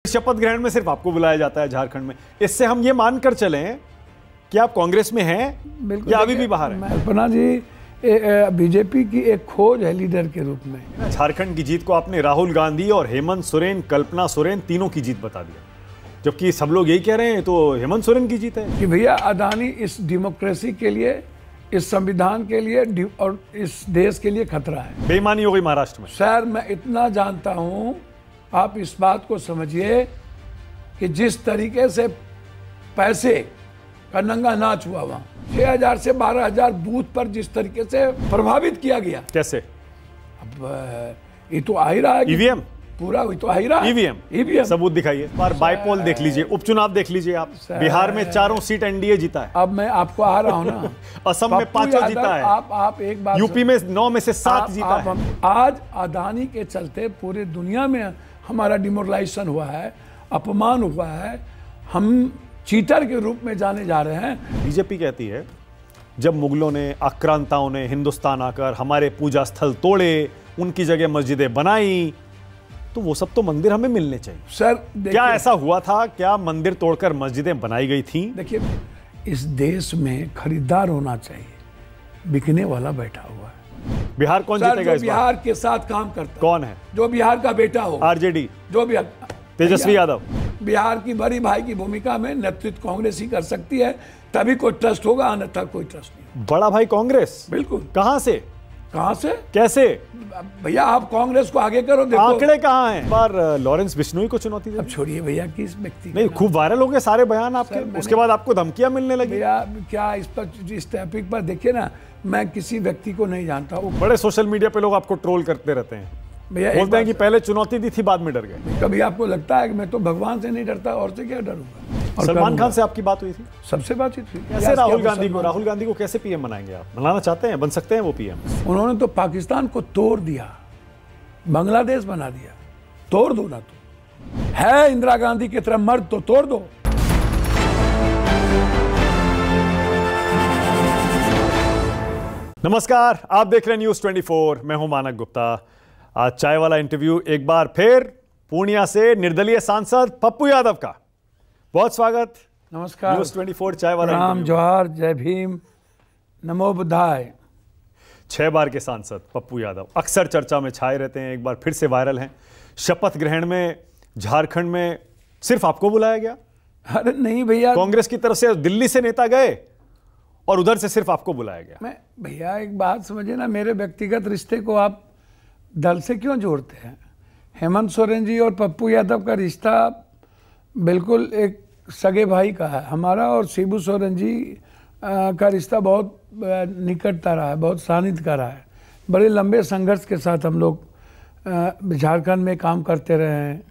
शपथ ग्रहण में सिर्फ आपको बुलाया जाता है झारखंड में। इससे हम ये मानकर चलें कि आप कांग्रेस में हैं या अभी भी बाहर हैं? कल्पना जी बीजेपी की एक खोज है लीडर के रूप में। झारखंड की जीत को आपने राहुल गांधी और हेमंत सोरेन, कल्पना सोरेन तीनों की जीत बता दिया, जबकि सब लोग यही कह रहे हैं तो हेमंत सोरेन की जीत है। कि भैया अदानी इस डेमोक्रेसी के लिए, इस संविधान के लिए और इस देश के लिए खतरा है। बेईमानी हो गई महाराष्ट्र में। सर मैं इतना जानता हूं, आप इस बात को समझिए कि जिस तरीके से पैसे का नंगा नाच हुआ वहां, 6000 से 12000 बूथ पर जिस तरीके से प्रभावित किया गया। कैसे? अब ये तो आ ही रहा है। ईवीएम पूरा तो आ ही रहा है। ईवीएम सबूत दिखाइए। पर बाईपोल देख लीजिए, उपचुनाव देख लीजिए आप। बिहार में 4 सीट एनडीए जीता है। अब मैं आपको आ रहा हूं ना। असम में 5 जीता है। आप एक बात, यूपी में 9 में से 7 जीता है। आज अदानी के चलते पूरे दुनिया में हमारा डिमोरलाइजेशन हुआ है, अपमान हुआ है, हम चीटर के रूप में जाने जा रहे हैं। बीजेपी कहती है जब मुगलों ने, आक्रांताओं ने हिंदुस्तान आकर हमारे पूजा स्थल तोड़े, उनकी जगह मस्जिदें बनाई, तो वो सब तो मंदिर हमें मिलने चाहिए। सर क्या ऐसा हुआ था? क्या मंदिर तोड़कर मस्जिदें बनाई गई थी? देखिए, इस देश में खरीदार होना चाहिए, बिकने वाला बैठा हुआ है। बिहार कौन जीतेगा इस बार? बिहार के साथ काम करता है कौन है? जो बिहार का बेटा हो। आरजेडी, जो भी तेजस्वी यादव। बिहार की बड़ी भाई की भूमिका में नेतृत्व कांग्रेस ही कर सकती है, तभी कोई ट्रस्ट होगा, अन्यथा कोई ट्रस्ट नहीं। बड़ा भाई कांग्रेस? बिल्कुल। कहां से? कहां से? कैसे? भैया आप कांग्रेस को आगे करो, देखो आंकड़े कहां हैं? पर लॉरेंस बिश्नोई को चुनौती दे। अब छोड़िए भैया, किस व्यक्ति नहीं, खूब वायरल हो गए सारे बयान आपके, उसके बाद आपको धमकियां मिलने लगी। भैया क्या इस पर, इस टॉपिक पर देखिए ना, मैं किसी व्यक्ति को नहीं जानता हूँ। बड़े सोशल मीडिया पे लोग आपको ट्रोल करते रहते हैं, भैया बोलते हैं कि पहले चुनौती दी थी, बाद में डर गए। कभी आपको लगता है कि मैं तो भगवान से नहीं डरता, और से क्या डरूंगा? सलमान खान से आपकी बात हुई थी? सबसे बातचीत हुई। कैसे राहुल गांधी को कैसे पीएम बनाएंगे आप? बनाना चाहते हैं? बन सकते हैं वो पीएम? उन्होंने तो पाकिस्तान को तोड़ दिया, बांग्लादेश बना दिया। तोड़ दो ना, तो है इंदिरा गांधी की तरह मर्द तो तोड़ दो। नमस्कार, आप देख रहे हैं न्यूज़ 24। मैं हूं मानक गुप्ता। आज चाय वाला इंटरव्यू एक बार फिर पूर्णिया से निर्दलीय सांसद पप्पू यादव का। बहुत स्वागत। नमस्कार। न्यूज़ 24 चाय वाला राम जोहार, जय भीम, नमो बुद्धाय। 6 बार के सांसद पप्पू यादव अक्सर चर्चा में छाए रहते हैं, एक बार फिर से वायरल हैं। शपथ ग्रहण में झारखंड में सिर्फ आपको बुलाया गया? अरे नहीं भैया, कांग्रेस की तरफ से दिल्ली से नेता गए और उधर से सिर्फ आपको बुलाया गया। मैं भैया एक बात समझिए ना, मेरे व्यक्तिगत रिश्ते को आप दल से क्यों जोड़ते हैं? हेमंत सोरेन जी और पप्पू यादव का रिश्ता बिल्कुल एक सगे भाई का है हमारा, और शिबू सोरेन जी का रिश्ता बहुत निकटता रहा है, बहुत सानिध्य का रहा है। बड़े लंबे संघर्ष के साथ हम लोग झारखंड में काम करते रहे हैं,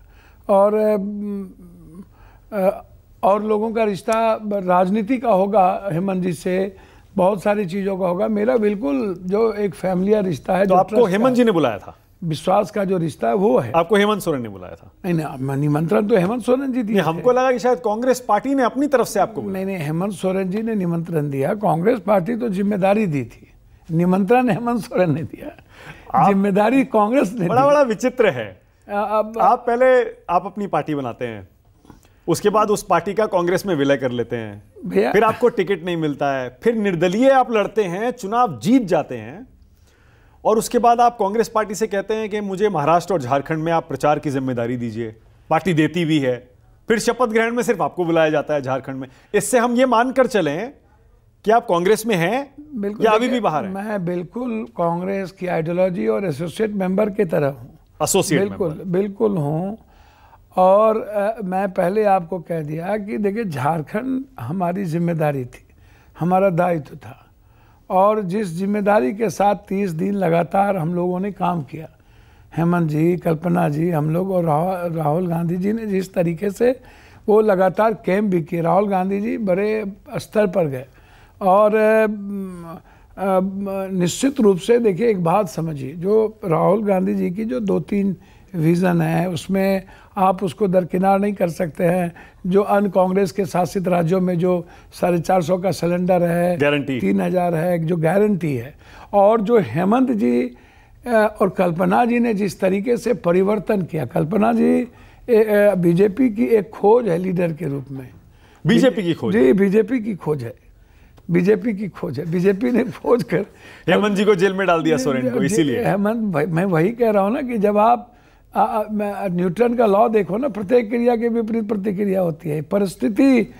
और लोगों का रिश्ता राजनीति का होगा, हेमंत जी से बहुत सारी चीज़ों का होगा। मेरा बिल्कुल जो एक फैमिलियर रिश्ता है। तो आपको हेमंत जी ने बुलाया था? विश्वास का जो रिश्ता है वो है। आपको हेमंत सोरेन ने बुलाया था? नहीं, निमंत्रण तो हेमंत सोरेन जी दिए। हमको लगा कि शायद कांग्रेस पार्टी ने अपनी तरफ से आपको बुलाया। नहीं, हेमंत सोरेन जी ने निमंत्रण दिया, कांग्रेस पार्टी तो जिम्मेदारी दी थी, निमंत्रण हेमंत सोरेन ने दिया, जिम्मेदारी कांग्रेस ने। बड़ा विचित्र है। आप पहले अपनी पार्टी बनाते हैं, उसके बाद उस पार्टी का कांग्रेस में विलय कर लेते हैं, फिर आपको टिकट नहीं मिलता है, फिर निर्दलीय आप लड़ते हैं, चुनाव जीत जाते हैं, और उसके बाद आप कांग्रेस पार्टी से कहते हैं कि मुझे महाराष्ट्र और झारखंड में आप प्रचार की जिम्मेदारी दीजिए। पार्टी देती भी है, फिर शपथ ग्रहण में सिर्फ आपको बुलाया जाता है झारखंड में। इससे हम ये मानकर चलें कि आप कांग्रेस में हैं या अभी भी बाहर हैं? मैं बिल्कुल कांग्रेस की आइडियोलॉजी और एसोसिएट मेंबर की तरह हूँ। एसोसिएट बिल्कुल हूँ। और मैं पहले आपको कह दिया कि देखिए, झारखंड हमारी जिम्मेदारी थी, हमारा दायित्व था, और जिस जिम्मेदारी के साथ 30 दिन लगातार हम लोगों ने काम किया, हेमंत जी, कल्पना जी, हम लोग, और राहुल गांधी जी ने जिस तरीके से वो लगातार कैंप भी किए। राहुल गांधी जी बड़े स्तर पर गए, और निश्चित रूप से देखिए, एक बात समझिए, जो राहुल गांधी जी की जो 2-3 विज़न है, उसमें आप उसको दरकिनार नहीं कर सकते हैं। जो अन्य कांग्रेस के शासित राज्यों में जो 450 का सिलेंडर है, गारंटी 3000 है, जो गारंटी है, और जो हेमंत जी और कल्पना जी ने जिस तरीके से परिवर्तन किया, कल्पना जी बीजेपी की एक खोज है लीडर के रूप में। बीजेपी की खोज? जी, बीजेपी की खोज है, बीजेपी की खोज है। बीजेपी ने खोज कर हेमंत जी को जेल में डाल दिया, सोरेन को, इसीलिए। हेमंत भाई, मैं वही कह रहा हूँ ना कि जब आप न्यूटन का लॉ देखो ना, प्रत्येक क्रिया के विपरीत प्रतिक्रिया होती है। परिस्थिति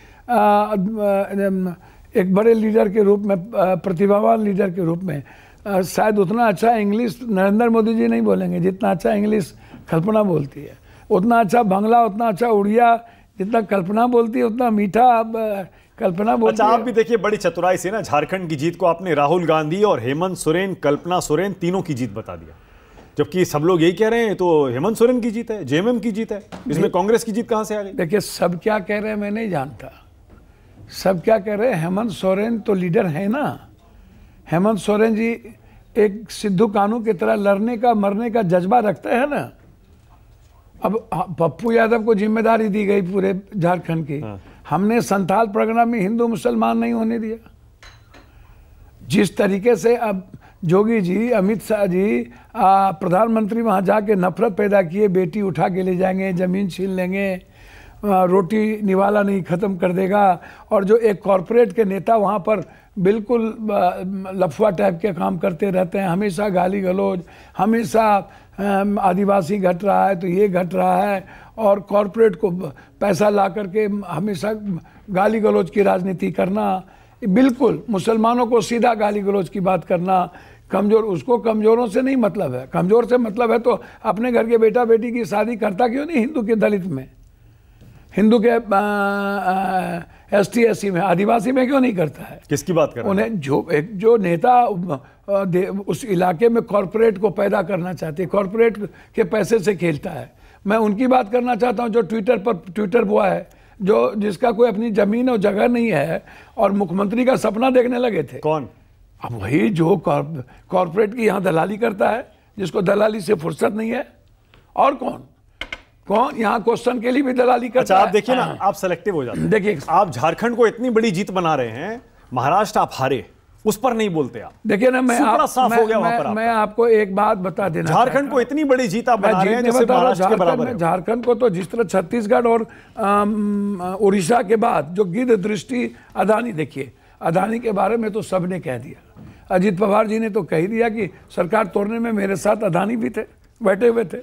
एक बड़े लीडर के रूप में, प्रतिभावान लीडर के रूप में, शायद उतना अच्छा इंग्लिश नरेंद्र मोदी जी नहीं बोलेंगे जितना अच्छा इंग्लिश कल्पना बोलती है, उतना अच्छा बांग्ला, उतना अच्छा उड़िया जितना कल्पना बोलती है, उतना मीठा कल्पना बोलती है। आप भी देखिए, बड़ी चतुराई से ना झारखंड की जीत को आपने राहुल गांधी और हेमंत सोरेन, कल्पना सोरेन तीनों की जीत बता दिया, जबकि सब लोग यही कह रहे हैं तो हेमंत सोरेन की जीत है, जेएमएम की जीत है, इसमें कांग्रेस की जीत कहां से आ गई? देखिए, सब क्या कह रहे हैं मैं नहीं जानता, सब क्या कह रहे हैं। हेमंत सोरेन तो लीडर है ना। हेमंत सोरेन जी एक सिद्धू कानू की तरह लड़ने का, मरने का जज्बा रखते हैं ना। अब पप्पू यादव को जिम्मेदारी दी गई पूरे झारखंड की। हमने संथाल परगना में हिंदू मुसलमान नहीं होने दिया। जिस तरीके से अब जोगी जी, अमित शाह जी, प्रधानमंत्री वहाँ जाके नफरत पैदा किए, बेटी उठा के ले जाएंगे, ज़मीन छीन लेंगे, रोटी निवाला नहीं ख़त्म कर देगा, और जो एक कॉरपोरेट के नेता वहाँ पर बिल्कुल लफुआ टाइप के काम करते रहते हैं, हमेशा गाली गलौज, हमेशा आदिवासी घट रहा है तो ये घट रहा है, और कॉरपोरेट को पैसा ला करके हमेशा गाली गलौज की राजनीति करना, बिल्कुल मुसलमानों को सीधा गाली गलौज की बात करना। कमज़ोर, उसको कमज़ोरों से नहीं मतलब है, कमज़ोर से मतलब है तो अपने घर के बेटा बेटी की शादी करता क्यों नहीं हिंदू के दलित में, हिंदू के ST SC में, आदिवासी में क्यों नहीं करता है? किसकी बात कर रहे हैं? उन्हें जो नेता उस इलाके में कॉरपोरेट को पैदा करना चाहते हैं, कॉरपोरेट के पैसे से खेलता है, मैं उनकी बात करना चाहता हूं। जो ट्विटर बॉय है, जो जिसका कोई अपनी जमीन और जगह नहीं है और मुख्यमंत्री का सपना देखने लगे थे। कौन? अब वही जो कॉरपोरेट की यहाँ दलाली करता है, जिसको दलाली से फुर्सत नहीं है। और कौन यहाँ क्वेश्चन के लिए भी दलाली करता है। आप देखिए ना, आप सेलेक्टिव हो जाते हैं। देखिए, आप झारखंड को इतनी बड़ी जीत बना रहे हैं, महाराष्ट्र आप हारे, उस पर नहीं बोलते आप। देखिए ना, मैं आपको एक बात बता देना, झारखंड को इतनी बड़ी जीत आप बना रहे हैं जैसे महाराष्ट्र के बराबर है। झारखंड को तो जिस तरह छत्तीसगढ़ और उड़ीसा के बाद जो गिद्ध दृष्टि अदानी, देखिए अदानी के बारे में तो सबने कह दिया। अजित पवार जी ने तो कह दिया कि सरकार तोड़ने में मेरे साथ अदानी भी थे, बैठे हुए थे।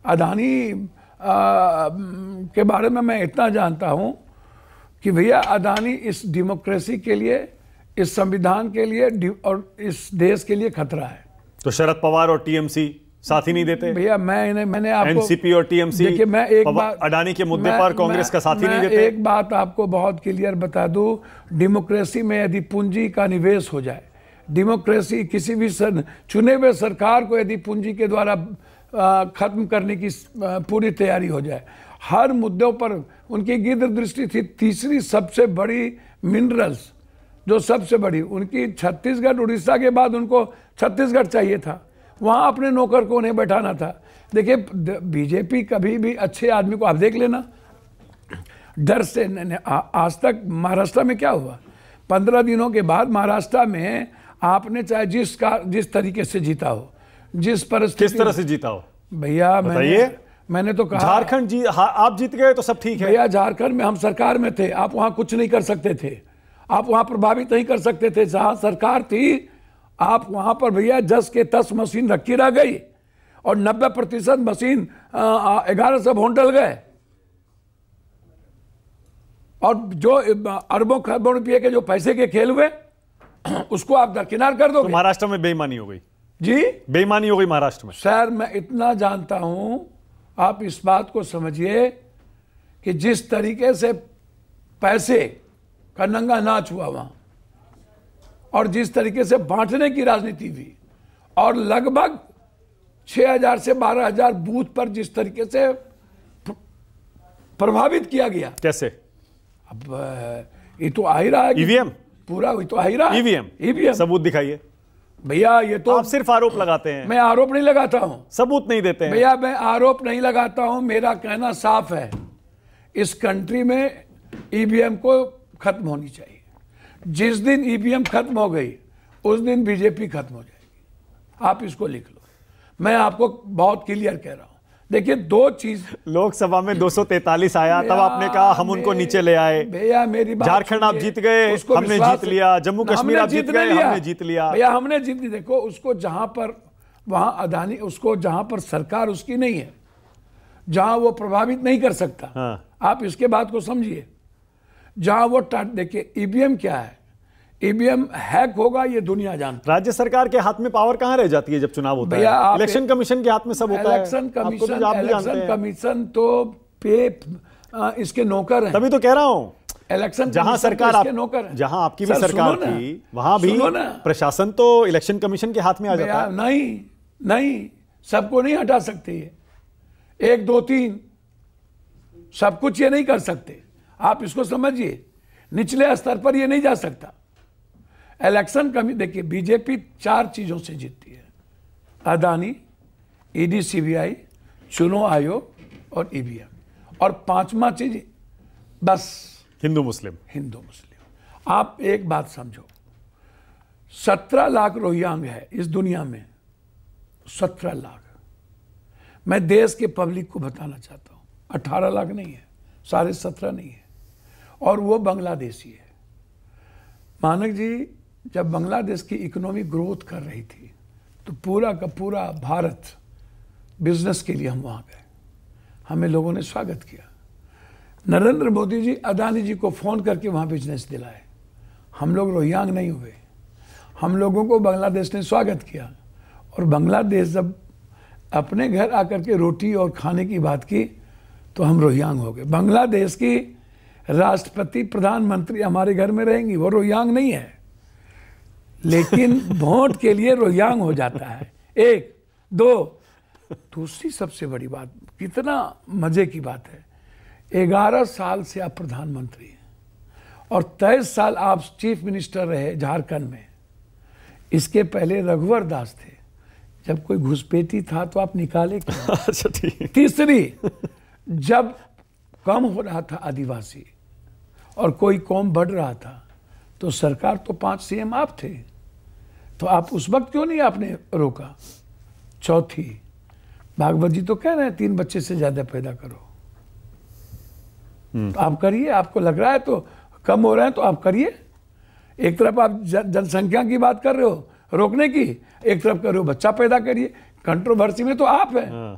अदानी के बारे में मैं इतना जानता हूं कि भैया अदानी इस डेमोक्रेसी के लिए, इस संविधान के लिए और इस देश के लिए खतरा है। तो शरद पवार और TMC साथ ही नहीं देते भैया। मैंने आपको NCP और TMC, देखिए, मैं एक बात, अडानी के मुद्दे पर कांग्रेस का साथ ही नहीं देते। एक बात आपको बहुत क्लियर बता दूं, डेमोक्रेसी में यदि पूंजी का निवेश हो जाए, डेमोक्रेसी किसी भी चुने हुए सरकार को यदि पूंजी के द्वारा खत्म करने की पूरी तैयारी हो जाए, हर मुद्दों पर उनकी गिद्ध दृष्टि थी। तीसरी सबसे बड़ी मिनरल्स, जो सबसे बड़ी उनकी छत्तीसगढ़, उड़ीसा के बाद उनको छत्तीसगढ़ चाहिए था, वहाँ अपने नौकर को उन्हें बैठाना था। देखिए, बीजेपी कभी भी अच्छे आदमी को, आप देख लेना, डर से आज तक महाराष्ट्र में क्या हुआ, 15 दिनों के बाद महाराष्ट्र में आपने चाहे जिस तरीके से जीता हो, जिस परिस्थिति, किस तरह से जीता हो भैया, मैंने तो कहा झारखंड जी, आप जीत गए तो सब ठीक है भैया। झारखंड में हम सरकार में थे, आप वहां कुछ नहीं कर सकते थे, आप वहां प्रभावित नहीं कर सकते थे। जहां सरकार थी, आप वहां पर भैया 10 के 10 मशीन रखी रह गई और 90% मशीन 1100 वोट डल गए, और जो अरबों खरबों रुपये के जो पैसे के खेल हुए उसको आप दरकिनार कर दो। तो महाराष्ट्र में बेईमानी हो गई जी, बेईमानी हो गई महाराष्ट्र में। सर, मैं इतना जानता हूं, आप इस बात को समझिए कि जिस तरीके से पैसे का नंगा नाच हुआ वहां, और जिस तरीके से बांटने की राजनीति हुई, और लगभग 6000 से 12000 बूथ पर जिस तरीके से प्रभावित किया गया। कैसे? अब ये तो आ ही रहा है, ईवीएम पूरा ये तो आ ही रहा है। ईवीएम सबूत दिखाइए भैया। ये तो आप सिर्फ आरोप लगाते हैं। मैं आरोप नहीं लगाता हूं, सबूत नहीं देते हैं भैया। मैं आरोप नहीं लगाता हूं, मेरा कहना साफ है, इस कंट्री में ईवीएम को खत्म होनी चाहिए। जिस दिन ईवीएम खत्म हो गई, उस दिन बीजेपी खत्म हो जाएगी। आप इसको लिख लो, मैं आपको बहुत क्लियर कह रहा हूं। देखिए दो चीज, लोकसभा में 243 आया, तब आपने कहा हम उनको नीचे ले आए। भैया मेरी बात, झारखंड आप जीत गए, हमने जीत लिया, जम्मू कश्मीर आप जीत गए, हमने जीत लिया। भैया हमने जीत लिया। देखो उसको जहां पर, वहां अदानी, उसको जहां पर सरकार उसकी नहीं है, जहां वो प्रभावित नहीं कर सकता। हाँ। आप इसके बात को समझिए। जहां वो देखिए ईवीएम क्या है, ईवीएम हैक होगा ये दुनिया जानती है। राज्य सरकार के हाथ में पावर कहां रह जाती है जब चुनाव होता है? इलेक्शन कमीशन के हाथ में सब होता है। इलेक्शन कमीशन तो इसके नौकर हैं। तभी तो कह रहा हूं, इलेक्शन जहां सरकार नौकर है, जहां आपकी भी सरकार थी, वहां भी प्रशासन तो इलेक्शन कमीशन के हाथ में आ जाता है। नहीं, सबको नहीं हटा सकते ये, 1 2 3 सब कुछ ये नहीं कर सकते। आप इसको समझिए, निचले स्तर पर ये नहीं जा सकता। इलेक्शन कमीशन, देखिए बीजेपी 4 चीजों से जीतती है, अदानी, ईडी सीबीआई, चुनाव आयोग और ईवीएम, और 5वां चीज बस हिंदू मुस्लिम। आप एक बात समझो, 17 लाख रोहिंग्या है इस दुनिया में, 17 लाख। मैं देश के पब्लिक को बताना चाहता हूं, 18 लाख नहीं है, 17.5 नहीं है, और वो बांग्लादेशी है। मानक जी, जब बांग्लादेश की इकोनॉमी ग्रोथ कर रही थी तो पूरा का पूरा भारत बिजनेस के लिए हम वहाँ गए, हमें लोगों ने स्वागत किया। नरेंद्र मोदी जी अदानी जी को फ़ोन करके वहाँ बिजनेस दिलाए। हम लोग रोहिंग्या नहीं हुए, हम लोगों को बांग्लादेश ने स्वागत किया। और बांग्लादेश जब अपने घर आकर के रोटी और खाने की बात की तो हम रोहिंग्या हो गए। बांग्लादेश की राष्ट्रपति प्रधानमंत्री हमारे घर में रहेंगी, वो रोहिंग्या नहीं है, लेकिन वोट के लिए रोहिंग्या हो जाता है। 1 2 दूसरी सबसे बड़ी बात, कितना मजे की बात है, 11 साल से आप प्रधानमंत्री हैं और 23 साल आप चीफ मिनिस्टर रहे झारखंड में। इसके पहले रघुवर दास थे, जब कोई घुसपैठी था तो आप निकाले क्यों? अच्छा ठीक। तीसरी, जब कम हो रहा था आदिवासी और कोई कौम बढ़ रहा था तो सरकार तो 5 सीएम आप थे, तो आप उस वक्त क्यों नहीं आपने रोका? चौथी, भागवत जी तो कह रहे हैं 3 बच्चे से ज्यादा पैदा करो, तो आप करिए। आपको लग रहा है तो कम हो रहे हैं तो आप करिए। एक तरफ आप जनसंख्या की बात कर रहे हो रोकने की, एक तरफ कर रहे हो बच्चा पैदा करिए। कंट्रोवर्सी में तो आप है।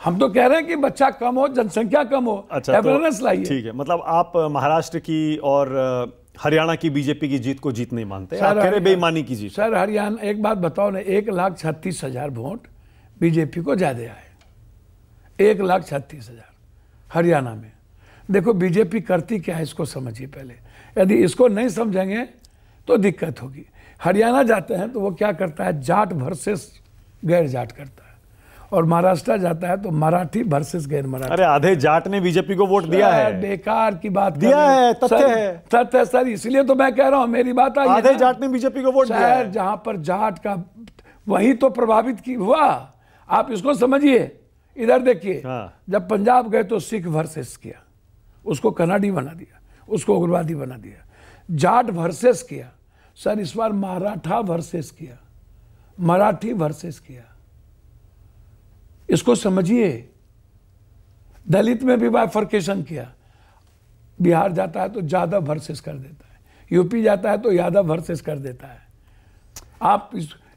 हम तो कह रहे हैं कि बच्चा कम हो, जनसंख्या कम हो, अवेयरनेस लाइए। ठीक है, मतलब आप महाराष्ट्र की और हरियाणा की बीजेपी की जीत को जीत नहीं मानते, आप कह रहे बेईमानी की जीत। सर हरियाणा, एक बात बताओ ना, 1,36,000 वोट बीजेपी को ज्यादा आए, 1,36,000 हरियाणा में। देखो बीजेपी करती क्या है इसको समझिए पहले, यदि इसको नहीं समझेंगे तो दिक्कत होगी। हरियाणा जाते हैं तो वो क्या करता है, जाट वर्सेस गैर जाट करता है, और महाराष्ट्र जाता है तो मराठी वर्सेस गैर मराठी। अरे आधे जाट ने बीजेपी को वोट दिया है। बेकार की बात दिया है, तथ्य है, तथ्य है सर, इसलिए तो मैं कह रहा हूं, मेरी बात आई। आधे जाट ने बीजेपी को वोट दिया है। जहां पर जाट का वही तो प्रभावित की हुआ, आप इसको समझिए। इधर देखिए, जब पंजाब गए तो सिख वर्सेस किया, उसको कनाडी बना दिया, उसको उग्रवादी बना दिया। जाट वर्सेस किया, सर इस बार मराठा वर्सेस किया, मराठी वर्सेस किया, इसको समझिए। दलित में भी बाइफर्केशन किया, बिहार जाता है तो यादव वर्सेस कर देता है, यूपी जाता है तो यादव वर्सेस कर देता है।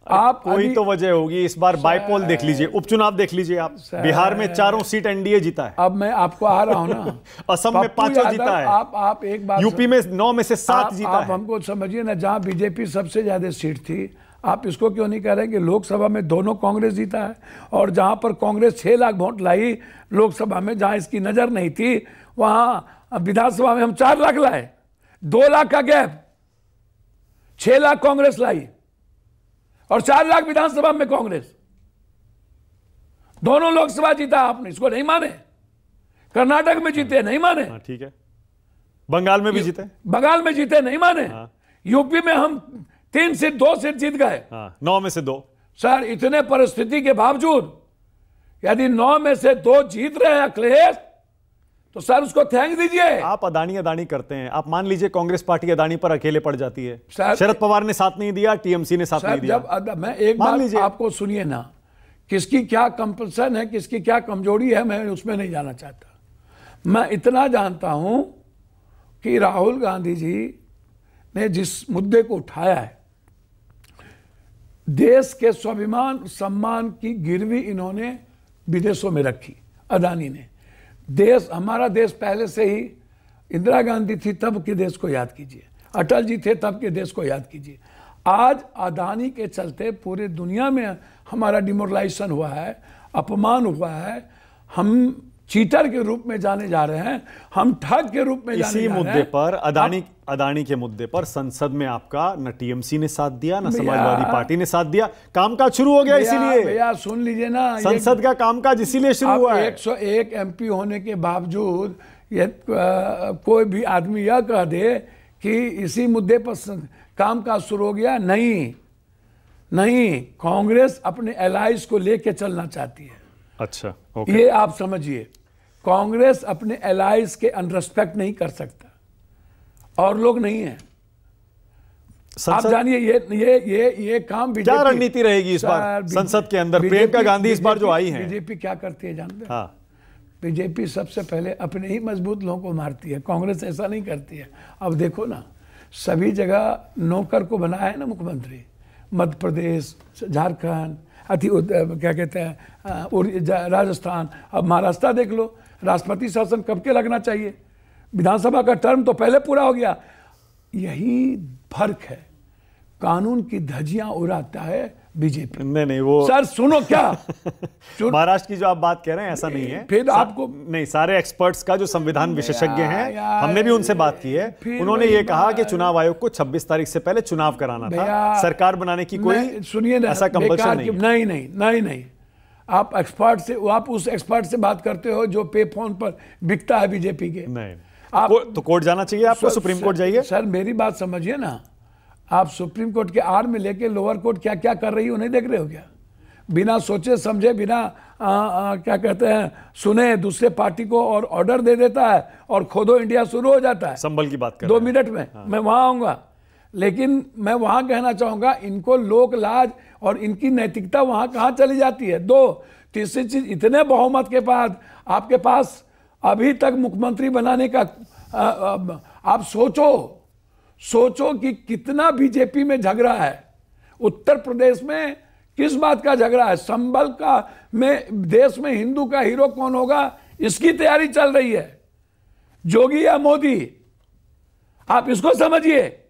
आप कोई तो वजह होगी। इस बार बाइपोल देख लीजिए, उपचुनाव देख लीजिए आप। बिहार में 4 सीट एनडीए जीता है। अब मैं आपको आ रहा हूं ना असम में 5 जीता है। आप एक बात, यूपी में 9 में से 7 जीता है। आप हमको समझिए ना, जहां बीजेपी सबसे ज्यादा सीट थी, आप इसको क्यों नहीं कह रहे कि लोकसभा में दोनों कांग्रेस जीता है, और जहां पर कांग्रेस 6 लाख वोट लाई लोकसभा में, जहां इसकी नजर नहीं थी, वहां विधानसभा में हम 4 लाख लाए, 2 लाख का गैप, 6 लाख कांग्रेस लाई और 4 लाख विधानसभा में कांग्रेस। दोनों लोकसभा जीता आपने, इसको नहीं माने। कर्नाटक में जीते, नहीं माने। ठीक है, बंगाल में भी जीते, बंगाल में जीते, नहीं माने। यूपी में हम 2 सीट जीत गए, 9 में से 2। सर इतने परिस्थिति के बावजूद यदि 9 में से 2 जीत रहे हैं अखिलेश, तो सर उसको थैंक दीजिए। आप अदानी करते हैं, आप मान लीजिए कांग्रेस पार्टी अदानी पर अकेले पड़ जाती है, शरद पवार ने साथ नहीं दिया, टीएमसी ने साथ नहीं दिया। जब मैं एक बात आपको सुनिए ना, किसकी क्या कंपल्सन है, किसकी क्या कमजोरी है, मैं उसमें नहीं जाना चाहता। मैं इतना जानता हूं कि राहुल गांधी जी ने जिस मुद्दे को उठाया है, देश के स्वाभिमान सम्मान की गिरवी इन्होंने विदेशों में रखी। अदानी ने हमारा देश पहले से ही, इंदिरा गांधी थी तब के देश को याद कीजिए, अटल जी थे तब के देश को याद कीजिए। आज अदानी के चलते पूरे दुनिया में हमारा डिमोरलाइजेशन हुआ है, अपमान हुआ है, हम चीटर के रूप में जाने जा रहे हैं, हम ठग के रूप में जाने जा रहे हैं। इसी मुद्दे पर अदानी के मुद्दे पर संसद में आपका न टीएमसी ने साथ दिया, न समाजवादी पार्टी ने साथ दिया। कामकाज शुरू हो गया इसीलिए। भैया सुन लीजिए ना, संसद का कामकाज इसीलिए शुरू हुआ है। 101 एमपी होने के बावजूद ये कोई भी आदमी यह कह दे कि इसी मुद्दे पर कामकाज शुरू हो गया, नहीं, कांग्रेस अपने एलाइज को लेके चलना चाहती है। अच्छा, ओके। ये आप समझिए, कांग्रेस अपने एलाइज के अनरेस्पेक्ट नहीं कर सकता, और लोग नहीं है। आप जानिए ये काम क्या रणनीति रहेगी इस बार संसद के अंदर? प्रियंका गांधी इस बार जो आई हैं, बीजेपी क्या करती है जानते हैं? हाँ, बीजेपी सबसे पहले अपने ही मजबूत लोगों को मारती है, कांग्रेस ऐसा नहीं करती है। अब देखो ना, सभी जगह नौकर को बनाया है ना मुख्यमंत्री, मध्य प्रदेश, झारखंड, क्या कहते हैं, राजस्थान, अब महाराष्ट्र देख लो। राष्ट्रपति शासन कब के लगना चाहिए? विधानसभा का टर्म तो पहले पूरा हो गया। यही फर्क है, कानून की धज्जियां उड़ाता है बीजेपी। नहीं वो सर सुनो क्या महाराष्ट्र की जो आप बात कह रहे हैं ऐसा नहीं है। फिर आपको नहीं, सारे एक्सपर्ट्स का जो संविधान विशेषज्ञ हैं, हमने भी उनसे बात की है, उन्होंने ये कहा कि चुनाव आयोग को 26 तारीख से पहले चुनाव कराना था, सरकार बनाने की कोई सुनिए ना, ऐसा कंपल्सन नहीं। आप उस एक्सपर्ट से बात करते हो जो पे फोन पर बिकता है बीजेपी के। नहीं, आप तो कोर्ट जाना चाहिए आपको, सुप्रीम कोर्ट जाइए। सर मेरी बात समझिए ना, आप सुप्रीम कोर्ट के आड़ में लेके लोअर कोर्ट क्या क्या कर रही हो नहीं देख रहे हो क्या? बिना सोचे समझे, बिना क्या कहते हैं सुने दूसरे पार्टी को और ऑर्डर दे देता है, और खोदो इंडिया शुरू हो जाता है। संभल की बात कर 2 मिनट में मैं वहां आऊंगा, लेकिन मैं वहां कहना चाहूंगा, इनको लोक लाज और इनकी नैतिकता वहां कहां चली जाती है? तीसरी चीज, इतने बहुमत के बाद आपके पास अभी तक मुख्यमंत्री बनाने का आप सोचो कि कितना बीजेपी में झगड़ा है। उत्तर प्रदेश में किस बात का झगड़ा है? संभल का में देश में हिंदू का हीरो कौन होगा, इसकी तैयारी चल रही है, जोगी या मोदी। आप इसको समझिए।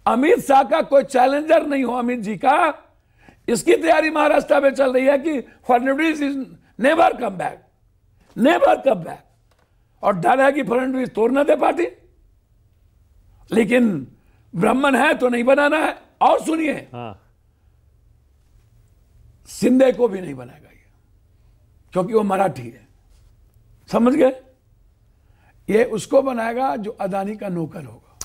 अमित शाह का कोई चैलेंजर नहीं हो, अमित जी का, इसकी तैयारी महाराष्ट्र में चल रही है कि Fadnavis is never come back, और डर है कि फडणवीस तोड़ न दे पार्टी। लेकिन ब्राह्मण है तो नहीं बनाना है। और सुनिए, शिंदे को भी नहीं बनाएगा ये, क्योंकि वो मराठी है, समझ गए? ये उसको बनाएगा जो अदानी का नौकर होगा।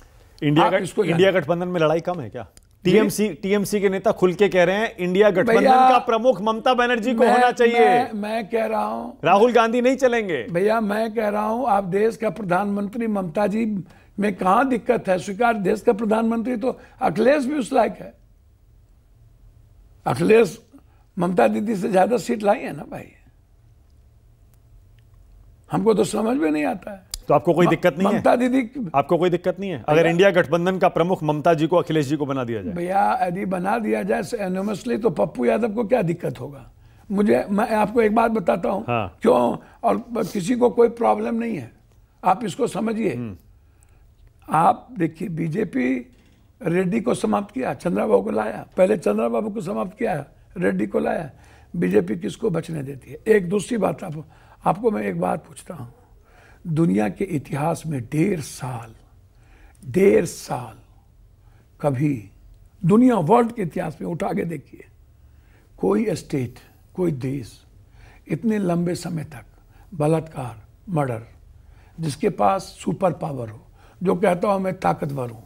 इंडिया गठबंधन में लड़ाई कम है क्या? टीएमसी के नेता खुल के कह रहे हैं इंडिया गठबंधन का प्रमुख ममता बनर्जी को होना चाहिए। मैं कह रहा हूं राहुल गांधी नहीं चलेंगे। भैया मैं कह रहा हूं, आप देश का प्रधानमंत्री ममता जी में कहां दिक्कत है? स्वीकार, देश का प्रधानमंत्री तो अखिलेश भी उस लायक है। अखिलेश ममता दीदी से ज्यादा सीट लाई है ना भाई, हमको तो समझ में नहीं आता है। तो आपको कोई दिक्कत नहीं है? ममता दीदी, आपको कोई दिक्कत नहीं है अगर इंडिया गठबंधन का प्रमुख ममता जी को अखिलेश जी को बना दिया जाए? भैया यदि बना दिया जाए एनोमसली, तो पप्पू यादव को क्या दिक्कत होगा? मैं आपको एक बात बताता हूं। हाँ। क्यों? और किसी को कोई प्रॉब्लम नहीं है, आप इसको समझिए। आप देखिए, बीजेपी रेड्डी को समाप्त किया, चंद्रबाबू को लाया, पहले चंद्रबाबू को समाप्त किया, रेड्डी को लाया। बीजेपी किसको बचने देती है? एक दूसरी बात आपको मैं एक बात पूछता हूं, दुनिया के इतिहास में 1.5 साल कभी दुनिया वर्ल्ड के इतिहास में उठा के देखिए, कोई स्टेट, कोई देश इतने लंबे समय तक बलात्कार, मर्डर, जिसके पास सुपर पावर हो, जो कहता हूं मैं ताकतवर हूं,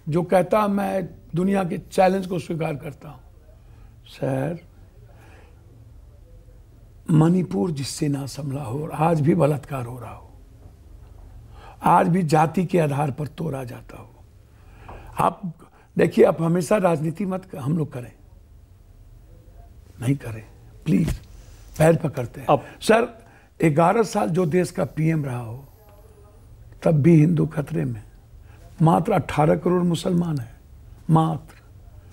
जो कहता मैं दुनिया के चैलेंज को स्वीकार करता हूं। सर, मणिपुर जिससे ना संभला हो, आज भी बलात्कार हो रहा हो, आज भी जाति के आधार पर तोड़ा जाता हो। आप देखिए, आप हमेशा राजनीति मत हम लोग करें, नहीं करें। प्लीज पैर पकड़ते हैं। अब सर 11 साल जो देश का पीएम रहा हो तब भी हिंदू खतरे में। मात्र 18 करोड़ मुसलमान हैं, मात्र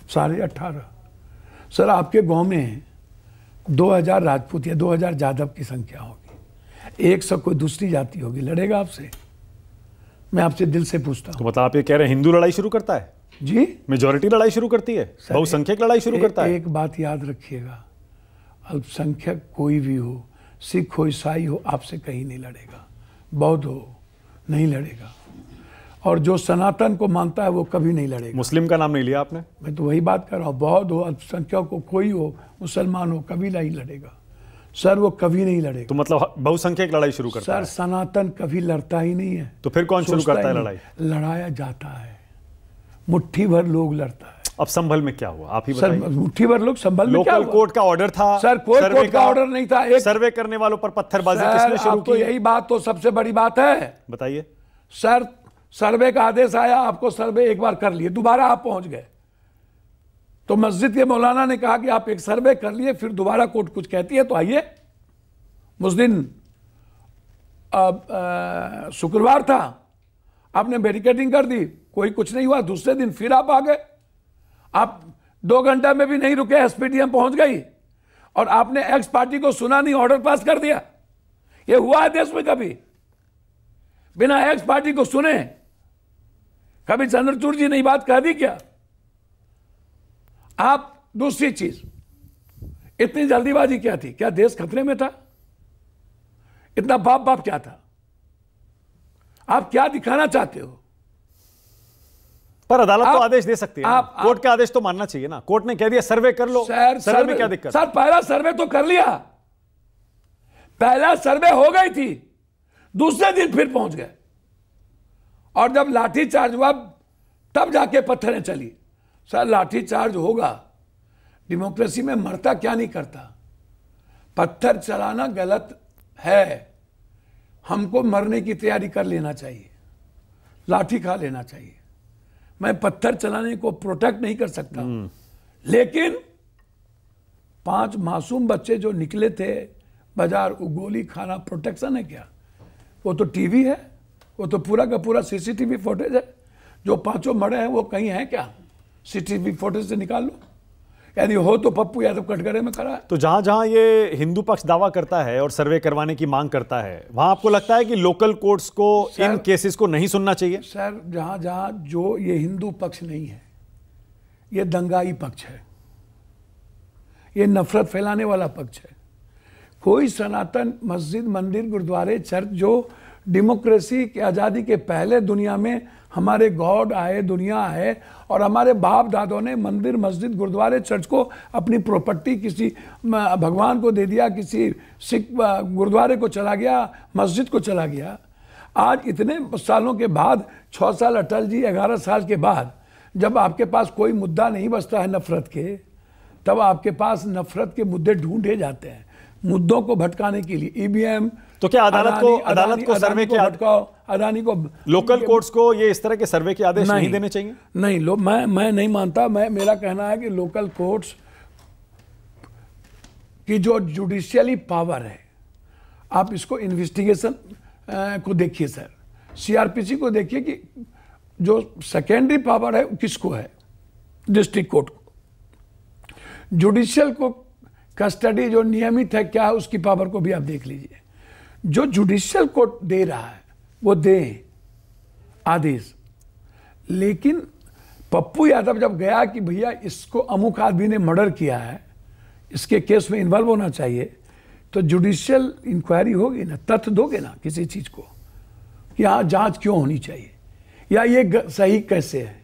18.5। सर आपके गांव में 2000 राजपूत या 2000 यादव की संख्या होगी, 100 कोई दूसरी जाति होगी, लड़ेगा आपसे? मैं आपसे दिल से पूछता हूं। तो मतलब आप ये कह रहे हैं हिंदू लड़ाई शुरू करता है? जी, मेजॉरिटी लड़ाई शुरू करती है, बहुसंख्यक लड़ाई शुरू करता है। एक बात याद रखिएगा, अल्पसंख्यक कोई भी हो, सिख हो, ईसाई हो, आपसे कहीं नहीं लड़ेगा। बौद्ध हो, नहीं लड़ेगा। और जो सनातन को मानता है वो कभी नहीं लड़ेगा। मुस्लिम का नाम नहीं लिया आपने? मैं तो वही बात कर रहा हूँ, बौद्ध हो, अल्पसंख्यक हो, कोई हो, मुसलमान हो, कभी नहीं लड़ेगा सर, वो कभी नहीं लड़ेगा। तो मतलब बहुसंख्यक लड़ाई शुरू करता है? सर सनातन कभी लड़ता ही नहीं है। तो फिर कौन शुरू करता है लड़ाई? लड़ाया जाता है, मुट्ठी भर लोग लड़ता है। अब संभल में क्या हुआ, आप ही सर बताइए। मुट्ठी भर लोग संभल में क्या हुआ? लोकल कोर्ट का ऑर्डर था सर, कोई कोर्ट का ऑर्डर नहीं था। एक सर्वे करने वालों पर पत्थरबाजी किसने शुरू की? तो यही बात तो सबसे बड़ी बात है। बताइए सर, सर्वे का आदेश आया, आपको सर्वे एक बार कर लिए, दोबारा आप पहुंच गए तो मस्जिद के मौलाना ने कहा कि आप एक सर्वे कर लिए, फिर दोबारा कोर्ट कुछ कहती है तो आइए। उस दिन शुक्रवार था, आपने बैरिकेडिंग कर दी, कोई कुछ नहीं हुआ। दूसरे दिन फिर आप आ गए, आप 2 घंटा में भी नहीं रुके, एसपीडीएम पहुंच गई और आपने एक्स पार्टी को सुना नहीं, ऑर्डर पास कर दिया। ये हुआ है देश में कभी? बिना एक्स पार्टी को सुने कभी चंद्रचूड़ जी ने बात कह दी क्या? आप दूसरी चीज, इतनी जल्दीबाजी क्या थी? क्या देश खतरे में था? इतना बाप क्या था? आप क्या दिखाना चाहते हो? पर अदालत तो आदेश दे सकती है, कोर्ट का आदेश तो मानना चाहिए ना। कोर्ट ने कह दिया सर्वे कर लो, सर्वे में क्या दिक्कत? सर पहला सर्वे तो कर लिया, पहला सर्वे हो गई थी, दूसरे दिन फिर पहुंच गए और जब लाठी चार्ज हुआ तब जाके पत्थरें चली। सर लाठी चार्ज होगा, डेमोक्रेसी में मरता क्या नहीं करता। पत्थर चलाना गलत है, हमको मरने की तैयारी कर लेना चाहिए, लाठी खा लेना चाहिए। मैं पत्थर चलाने को प्रोटेक्ट नहीं कर सकता, लेकिन 5 मासूम बच्चे जो निकले थे बाजार, गोली खाना प्रोटेक्शन है क्या? वो तो टीवी है, वो तो पूरा का पूरा सीसीटीवी फुटेज है। जो 5 मरे हैं वो कहीं है क्या? सीसीटीवी फुटेज से निकाल लो, यदि हो तो पप्पू यादव कटघरे में खड़ा है। तो जहां जहां ये हिंदू पक्ष दावा करता है और सर्वे करवाने की मांग करता है, वहां आपको लगता है कि लोकल कोर्ट्स को इन केसेस को नहीं सुनना चाहिए? सर जहां जहां जो ये हिंदू पक्ष नहीं है, ये दंगाई पक्ष है, ये नफरत फैलाने वाला पक्ष है। कोई सनातन मस्जिद, मंदिर, गुरुद्वारे, चर्च जो डेमोक्रेसी की आज़ादी के पहले दुनिया में हमारे गॉड आए, दुनिया आए और हमारे बाप दादों ने मंदिर, मस्जिद, गुरुद्वारे, चर्च को अपनी प्रॉपर्टी किसी भगवान को दे दिया, किसी सिख गुरुद्वारे को चला गया, मस्जिद को चला गया। आज इतने सालों के बाद, 6 साल अटल जी, 11 साल के बाद, जब आपके पास कोई मुद्दा नहीं बचता है नफरत के, तब आपके पास नफरत के मुद्दे ढूंढे जाते हैं मुद्दों को भटकाने के लिए। ईवीएम तो क्या अदालत को सर्वे के भटकाओ, अदानी को, लोकल कोर्ट्स को ये इस तरह के सर्वे के आदेश नहीं देने चाहिए? नहीं, मैं नहीं मानता। मेरा कहना है कि लोकल कोर्ट्स की जो जुडिशियली पावर है, आप इसको इन्वेस्टिगेशन को देखिए सर, सीआरपीसी को देखिए कि जो सेकेंडरी पावर है किसको है, डिस्ट्रिक्ट कोर्ट को। जुडिशियल को कस्टडी जो नियमित है क्या है, उसकी पावर को भी आप देख लीजिए। जो जुडिशियल कोर्ट दे रहा है वो दे आदेश, लेकिन पप्पू यादव जब गया कि भैया इसको अमुक आदमी ने मर्डर किया है, इसके केस में इन्वॉल्व होना चाहिए, तो जुडिशियल इंक्वायरी होगी ना, तथ्य दोगे ना किसी चीज को कि हाँ जांच क्यों होनी चाहिए या ये सही कैसे है।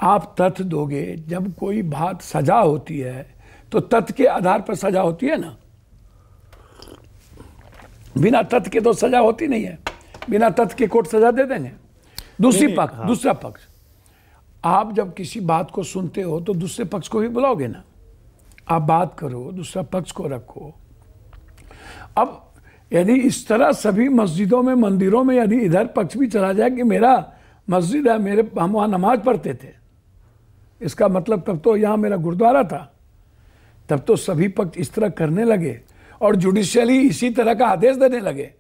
आप तथ्य दोगे, जब कोई बात सजा होती है तो तथ्य के आधार पर सजा होती है ना, बिना तथ्य के तो सजा होती नहीं है। बिना तथ्य के कोर्ट सजा दे देंगे। दूसरा पक्ष, आप जब किसी बात को सुनते हो तो दूसरे पक्ष को भी बुलाओगे ना, आप बात करो, दूसरा पक्ष को रखो। अब यदि इस तरह सभी मस्जिदों में, मंदिरों में यदि इधर पक्ष भी चला जाए कि मेरा मस्जिद है, हम वहाँ नमाज पढ़ते थे, इसका मतलब तब तो यहाँ मेरा गुरुद्वारा था, तब तो सभी पक्ष इस तरह करने लगे और जुडिशियली इसी तरह का आदेश देने लगे,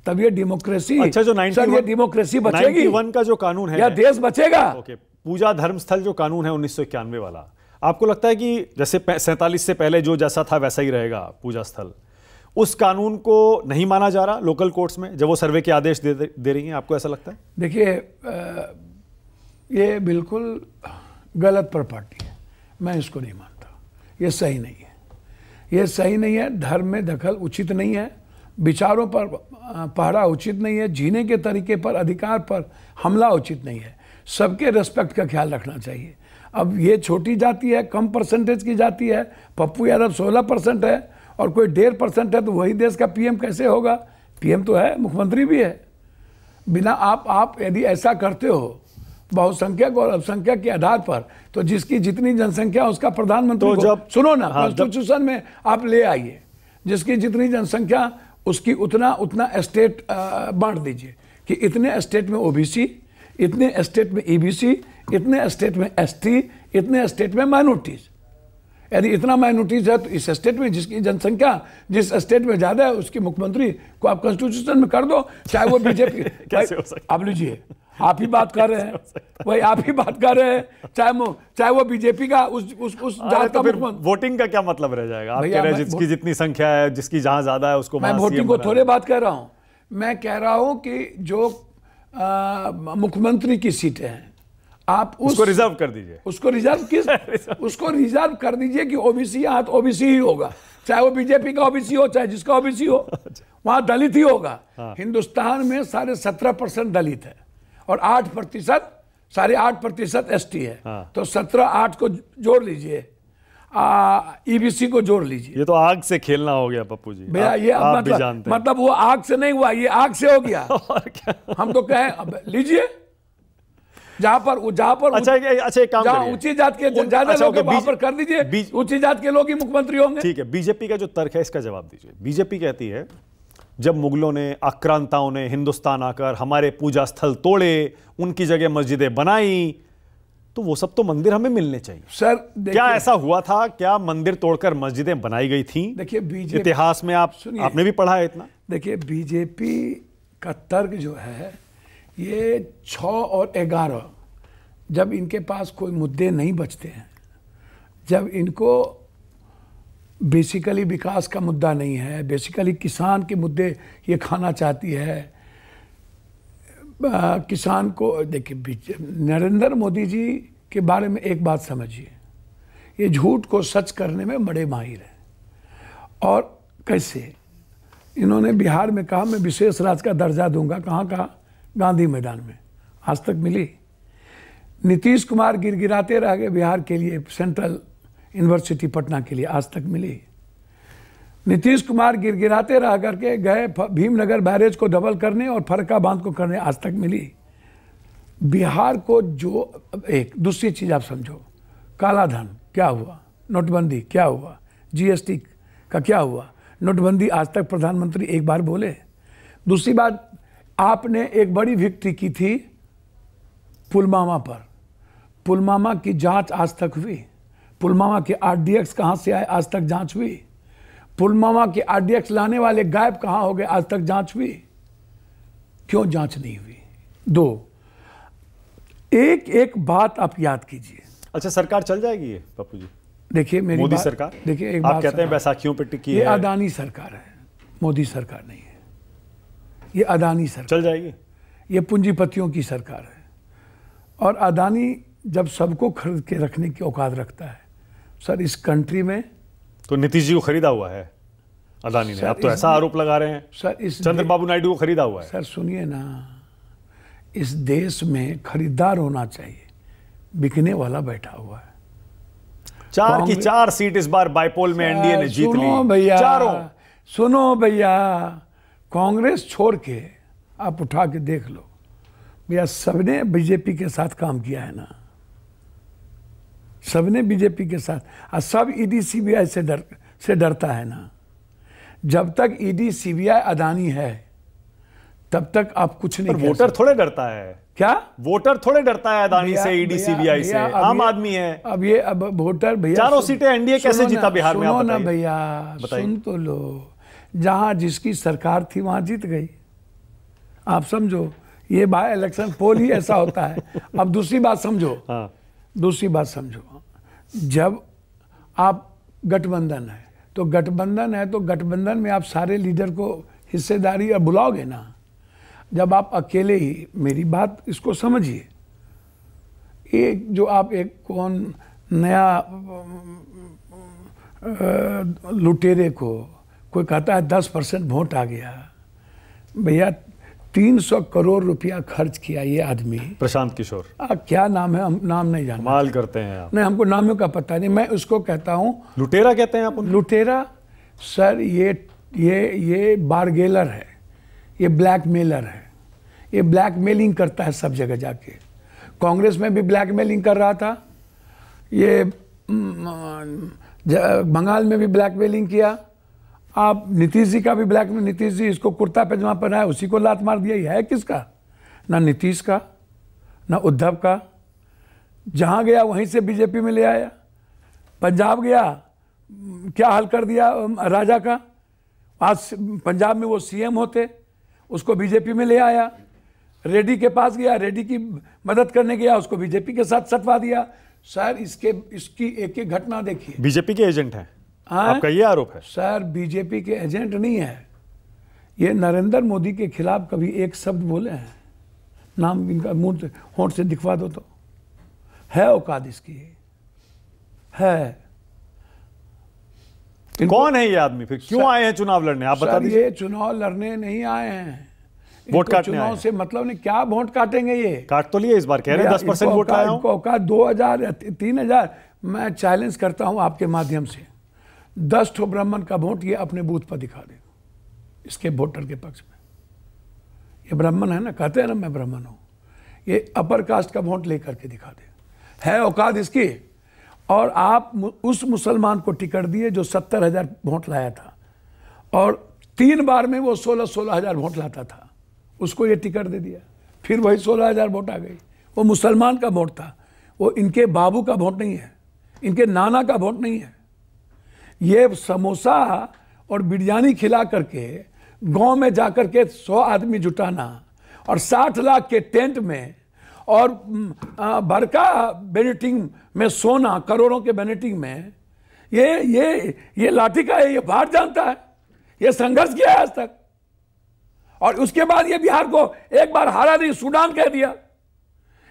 तब ये डेमोक्रेसी, अच्छा, जो 91, सर ये डेमोक्रेसी बचेगी, 91 का जो कानून है या देश बचेगा। ओके, पूजा धर्मस्थल जो कानून है 1991 वाला, आपको लगता है कि जैसे 47 से पहले जो जैसा था वैसा ही रहेगा पूजा स्थल, उस कानून को नहीं माना जा रहा लोकल कोर्ट्स में जब वो सर्वे के आदेश दे रही हैं, आपको ऐसा लगता है? देखिए, ये बिल्कुल गलत प्रॉपर्टी है, मैं इसको नहीं मानता, ये सही नहीं है, ये सही नहीं है। धर्म में दखल उचित नहीं है, विचारों पर पहरा उचित नहीं है, जीने के तरीके पर, अधिकार पर हमला उचित नहीं है। सबके रेस्पेक्ट का ख्याल रखना चाहिए। अब ये छोटी जाति है, कम परसेंटेज की जाति है, पप्पू यादव 16% है और कोई 1.5% है, तो वही देश का पीएम कैसे होगा? पीएम तो है, मुख्यमंत्री भी है। बिना आप यदि ऐसा करते हो बहुसंख्यक और अल्पसंख्यक के आधार पर, तो जिसकी जितनी जनसंख्या उसका प्रधानमंत्री तो जब सुनो ना, कॉन्स्टिट्यूशन में आप ले आइए, जिसकी जितनी जनसंख्या उसकी उतना स्टेट बांट दीजिए कि इतने स्टेट में ओबीसी, इतने स्टेट में ईबीसी, इतने स्टेट में एसटी, इतने स्टेट में माइनॉरिटीज। यदि इतना माइनॉरिटीज है तो इस स्टेट में जिसकी जनसंख्या जिस स्टेट में ज्यादा है उसकी मुख्यमंत्री को आप कॉन्स्टिट्यूशन में कर दो, चाहे वो बीजेपी। कैसे हो सकता? आप लीजिए, आप ही बात कर रहे हैं, वही आप ही बात कर रहे हैं, चाहे वो बीजेपी का उस तो फिर वोटिंग का क्या मतलब रह जाएगा? आप कह रहे हैं जिसकी जितनी संख्या है, जिसकी जहां ज्यादा है उसको। मैं वोटिंग को थोड़े बात कर रहा हूं, मैं कह रहा हूं कि जो मुख्यमंत्री की सीटें हैं आप उसको रिजर्व कर दीजिए। उसको रिजर्व उसको रिजर्व कर दीजिए कि ओबीसी यहाँ तो ओबीसी ही होगा, चाहे वो बीजेपी का ओबीसी हो चाहे जिसका ओबीसी हो, वहां दलित ही होगा। हाँ। हिंदुस्तान में 17.5% दलित है और 8% एसटी है। हाँ। तो 17-8 को जोड़ लीजिए, ईबीसी को जोड़ लीजिए। ये तो आग से खेलना हो गया पप्पू जी। भैया ये मतलब वो आग से नहीं हुआ, ये आग से हो गया। और क्या? हम तो कहें लीजिए, जहां पर अच्छा एक काम जहां ऊंची जात के ज्यादा लोग वहां पर कर दीजिए, ऊंची जात के लोग ही मुख्यमंत्री होंगे। ठीक है, बीजेपी का जो तर्क है इसका जवाब दीजिए। बीजेपी कहती है जब मुगलों ने, आक्रांताओं ने हिंदुस्तान आकर हमारे पूजा स्थल तोड़े, उनकी जगह मस्जिदें बनाई, तो वो सब तो मंदिर हमें मिलने चाहिए। सर क्या ऐसा हुआ था? क्या मंदिर तोड़कर मस्जिदें बनाई गई थी? देखिए बीजेपी इतिहास में आपने भी पढ़ा है इतना। देखिए बीजेपी का तर्क जो है, ये 6 और 11, जब इनके पास कोई मुद्दे नहीं बचते हैं, जब इनको बेसिकली विकास का मुद्दा नहीं है, बेसिकली किसान के मुद्दे ये खाना चाहती है, किसान को। देखिए नरेंद्र मोदी जी के बारे में एक बात समझिए, ये झूठ को सच करने में बड़े माहिर हैं। और कैसे इन्होंने बिहार में कहा मैं विशेष राज्य का दर्जा दूंगा, कहाँ कहा? गांधी मैदान में, आज तक मिली? नीतीश कुमार गिड़गिड़ाते रह गए बिहार के लिए, सेंट्रल यूनिवर्सिटी पटना के लिए, आज तक मिली? नीतीश कुमार गिड़गिड़ाते रह करके गए भीमनगर बैरेज को डबल करने और फरक्का बांध को करने, आज तक मिली? बिहार को जो एक दूसरी चीज आप समझो, काला धन क्या हुआ, नोटबंदी क्या हुआ, जीएसटी का क्या हुआ? नोटबंदी आज तक प्रधानमंत्री एक बार बोले। दूसरी बात, आपने एक बड़ी विक्ट्री की थी पुलवामा पर, पुलवामा की जांच आज तक हुई? पुलवामा के आरडीएक्स कहां से आए, आज तक जांच हुई? पुलवामा के आरडीएक्स लाने वाले गायब कहां हो गए, आज तक जांच हुई? क्यों जांच नहीं हुई? 2, एक बात आप याद कीजिए। अच्छा, सरकार चल जाएगी ये पप्पू जी? देखिए मेरी मोदी बात, सरकार, देखिए एक आप बात कहते हैं बैसाखियों पे टिकी है। ये अदानी सरकार है, मोदी सरकार नहीं है। ये अदानी सरकार चल जाएगी, ये पूंजीपतियों की सरकार है। और अदानी जब सबको खरीद के रखने की औकात रखता है, सर इस कंट्री में तो नीतीश जी को खरीदा हुआ है अदानी ने। आप तो ऐसा आरोप लगा रहे हैं सर, इस चंद्रबाबू नायडू को खरीदा हुआ है। सर सुनिए ना, इस देश में खरीदार होना चाहिए, बिकने वाला बैठा हुआ है। 4 की 4 सीट इस बार बाइपोल में एनडीए ने जीत ली। सुनो भैया, कांग्रेस छोड़ के आप उठा के देख लो भैया, सबने बीजेपी के साथ काम किया है ना, सबने बीजेपी के साथ, और सब ईडी सीबीआई से डरता है ना। जब तक ईडी सीबीआई अदानी है तब तक आप कुछ नहीं। वोटर थोड़े डरता है क्या? वोटर थोड़े डरता है अदानी से, ईडी सीबीआई से, आम आदमी है। अब वोटर भैया, चारों सीटें एनडीए कैसे जीता बिहार में? सुनो ना भैया, सुन तो लो, जहां जिसकी सरकार थी वहां जीत गई। आप समझो, ये बाय इलेक्शन पोल ही ऐसा होता है। अब दूसरी बात समझो, दूसरी बात समझो, जब आप गठबंधन है तो गठबंधन में आप सारे लीडर को हिस्सेदारी और बुलाओगे ना। जब आप अकेले ही, मेरी बात इसको समझिए, एक जो आप एक कौन नया लुटेरे को कोई कहता है 10% वोट आ गया, भैया 300 करोड़ रुपया खर्च किया ये आदमी, प्रशांत किशोर, क्या नाम है, हम नाम नहीं जानते, कमाल करते हैं आप। नहीं, हमको नामों का पता नहीं, मैं उसको कहता हूँ लुटेरा कहते हैं आप? लुटेरा सर, ये बारगेलर है, ये ब्लैकमेलर है, ये ब्लैकमेलिंग करता है सब जगह जाके। कांग्रेस में भी ब्लैकमेलिंग कर रहा था, ये बंगाल में भी ब्लैकमेलिंग किया, आप नीतीश जी का भी ब्लैकमेल, नीतीश जी इसको कुर्ता पैजामा पहनाया, उसी को लात मार दिया। ये है किसका? ना नीतीश का, ना उद्धव का। जहां गया वहीं से बीजेपी में ले आया। पंजाब गया, क्या हाल कर दिया राजा का। आज पंजाब में वो सीएम होते, उसको बीजेपी में ले आया। रेड्डी के पास गया, रेड्डी की मदद करने गया, उसको बीजेपी के साथ सटवा दिया। सर इसकी एक एक घटना देखिए। बीजेपी के एजेंट हैं आपका ये आरोप है? सर बीजेपी के एजेंट नहीं है, ये नरेंद्र मोदी के खिलाफ कभी एक शब्द बोले हैं? नाम इनका मुंह होंठ से दिखवा दो तो। है औकात इसकी? है? कौन है ये आदमी? फिर क्यों आए हैं चुनाव लड़ने? आप बता दीजिए। ये चुनाव लड़ने नहीं आए हैं, वोट काटने चुनाव से मतलब नहीं। क्या वोट काटेंगे? ये काट तो लिए इस बार, कह रहे हैं 10% वोट आया हूं। औकात 2000 या 3000। मैं चैलेंज करता हूं आपके माध्यम से, 10 ठो ब्राह्मण का वोट ये अपने बूथ पर दिखा दे, इसके वोटर के पक्ष में। ये ब्राह्मण है ना, कहते हैं ना मैं ब्राह्मण हूं, ये अपर कास्ट का वोट लेकर के दिखा दे। है औकात इसकी? और आप उस मुसलमान को टिकट दिए जो 70,000 वोट लाया था, और 3 बार में वो 16,000 वोट लाता था, उसको ये टिकट दे दिया। फिर वही 16,000 वोट आ गई। वो मुसलमान का वोट था, वो इनके बाबू का वोट नहीं है, इनके नाना का वोट नहीं है। ये समोसा और बिरयानी खिला करके गांव में जाकर के 100 आदमी जुटाना, और 60 लाख के टेंट में और बड़का बेनेटिंग में सोना, करोड़ों के बेनेटिंग में, ये लाठी का है, ये बाहर जानता है, ये संघर्ष किया है आज तक। और उसके बाद ये बिहार को एक बार हारा नहीं, सूडान कह दिया।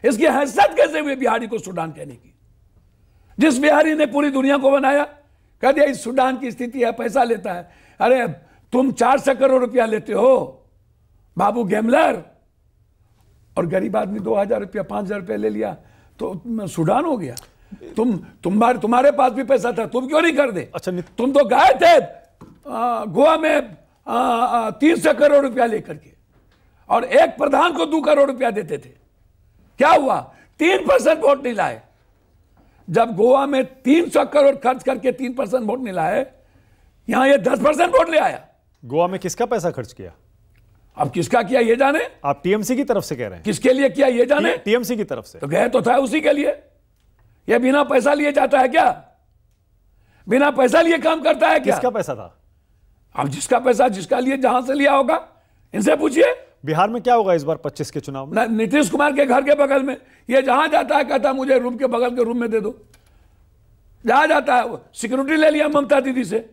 इसकी हैसियत कैसे हुई बिहारी को सूडान कहने की? जिस बिहारी ने पूरी दुनिया को बनाया, कह दिया इस सूडान की स्थिति है, पैसा लेता है। अरे तुम 400 करोड़ रुपया लेते हो बाबू गैमलर, और गरीब आदमी 2,000 रुपया 5,000 रुपया ले लिया तो सूडान हो गया। तुम्हारे पास भी पैसा था, तुम क्यों नहीं कर दे? अच्छा, तुम तो गए थे गोवा में 300 करोड़ रुपया लेकर के, और एक प्रधान को 2 करोड़ रुपया देते थे। क्या हुआ? 3% वोट नहीं लाए। जब गोवा में 300 करोड़ खर्च करके 3% वोट नहीं लाए, यहां ये 10% वोट ले आया। गोवा में किसका पैसा खर्च किया? अब किसका किया ये जाने। आप टीएमसी की तरफ से कह रहे हैं? किसके लिए किया ये जाने। टीएमसी की तरफ से। तो गए तो था उसी के लिए। ये बिना पैसा लिए जाता है क्या? बिना पैसा लिए काम करता है क्या? किसका पैसा था? अब जिसका पैसा जिसका लिए जहां से लिया होगा, इनसे पूछिए। बिहार में क्या होगा इस बार 25 के चुनाव में? नीतीश कुमार के घर के बगल में ये जहां जाता है कहता मुझे रूम के बगल के रूम में दे दो। जहां जाता है सिक्योरिटी ले लिया ममता दीदी से,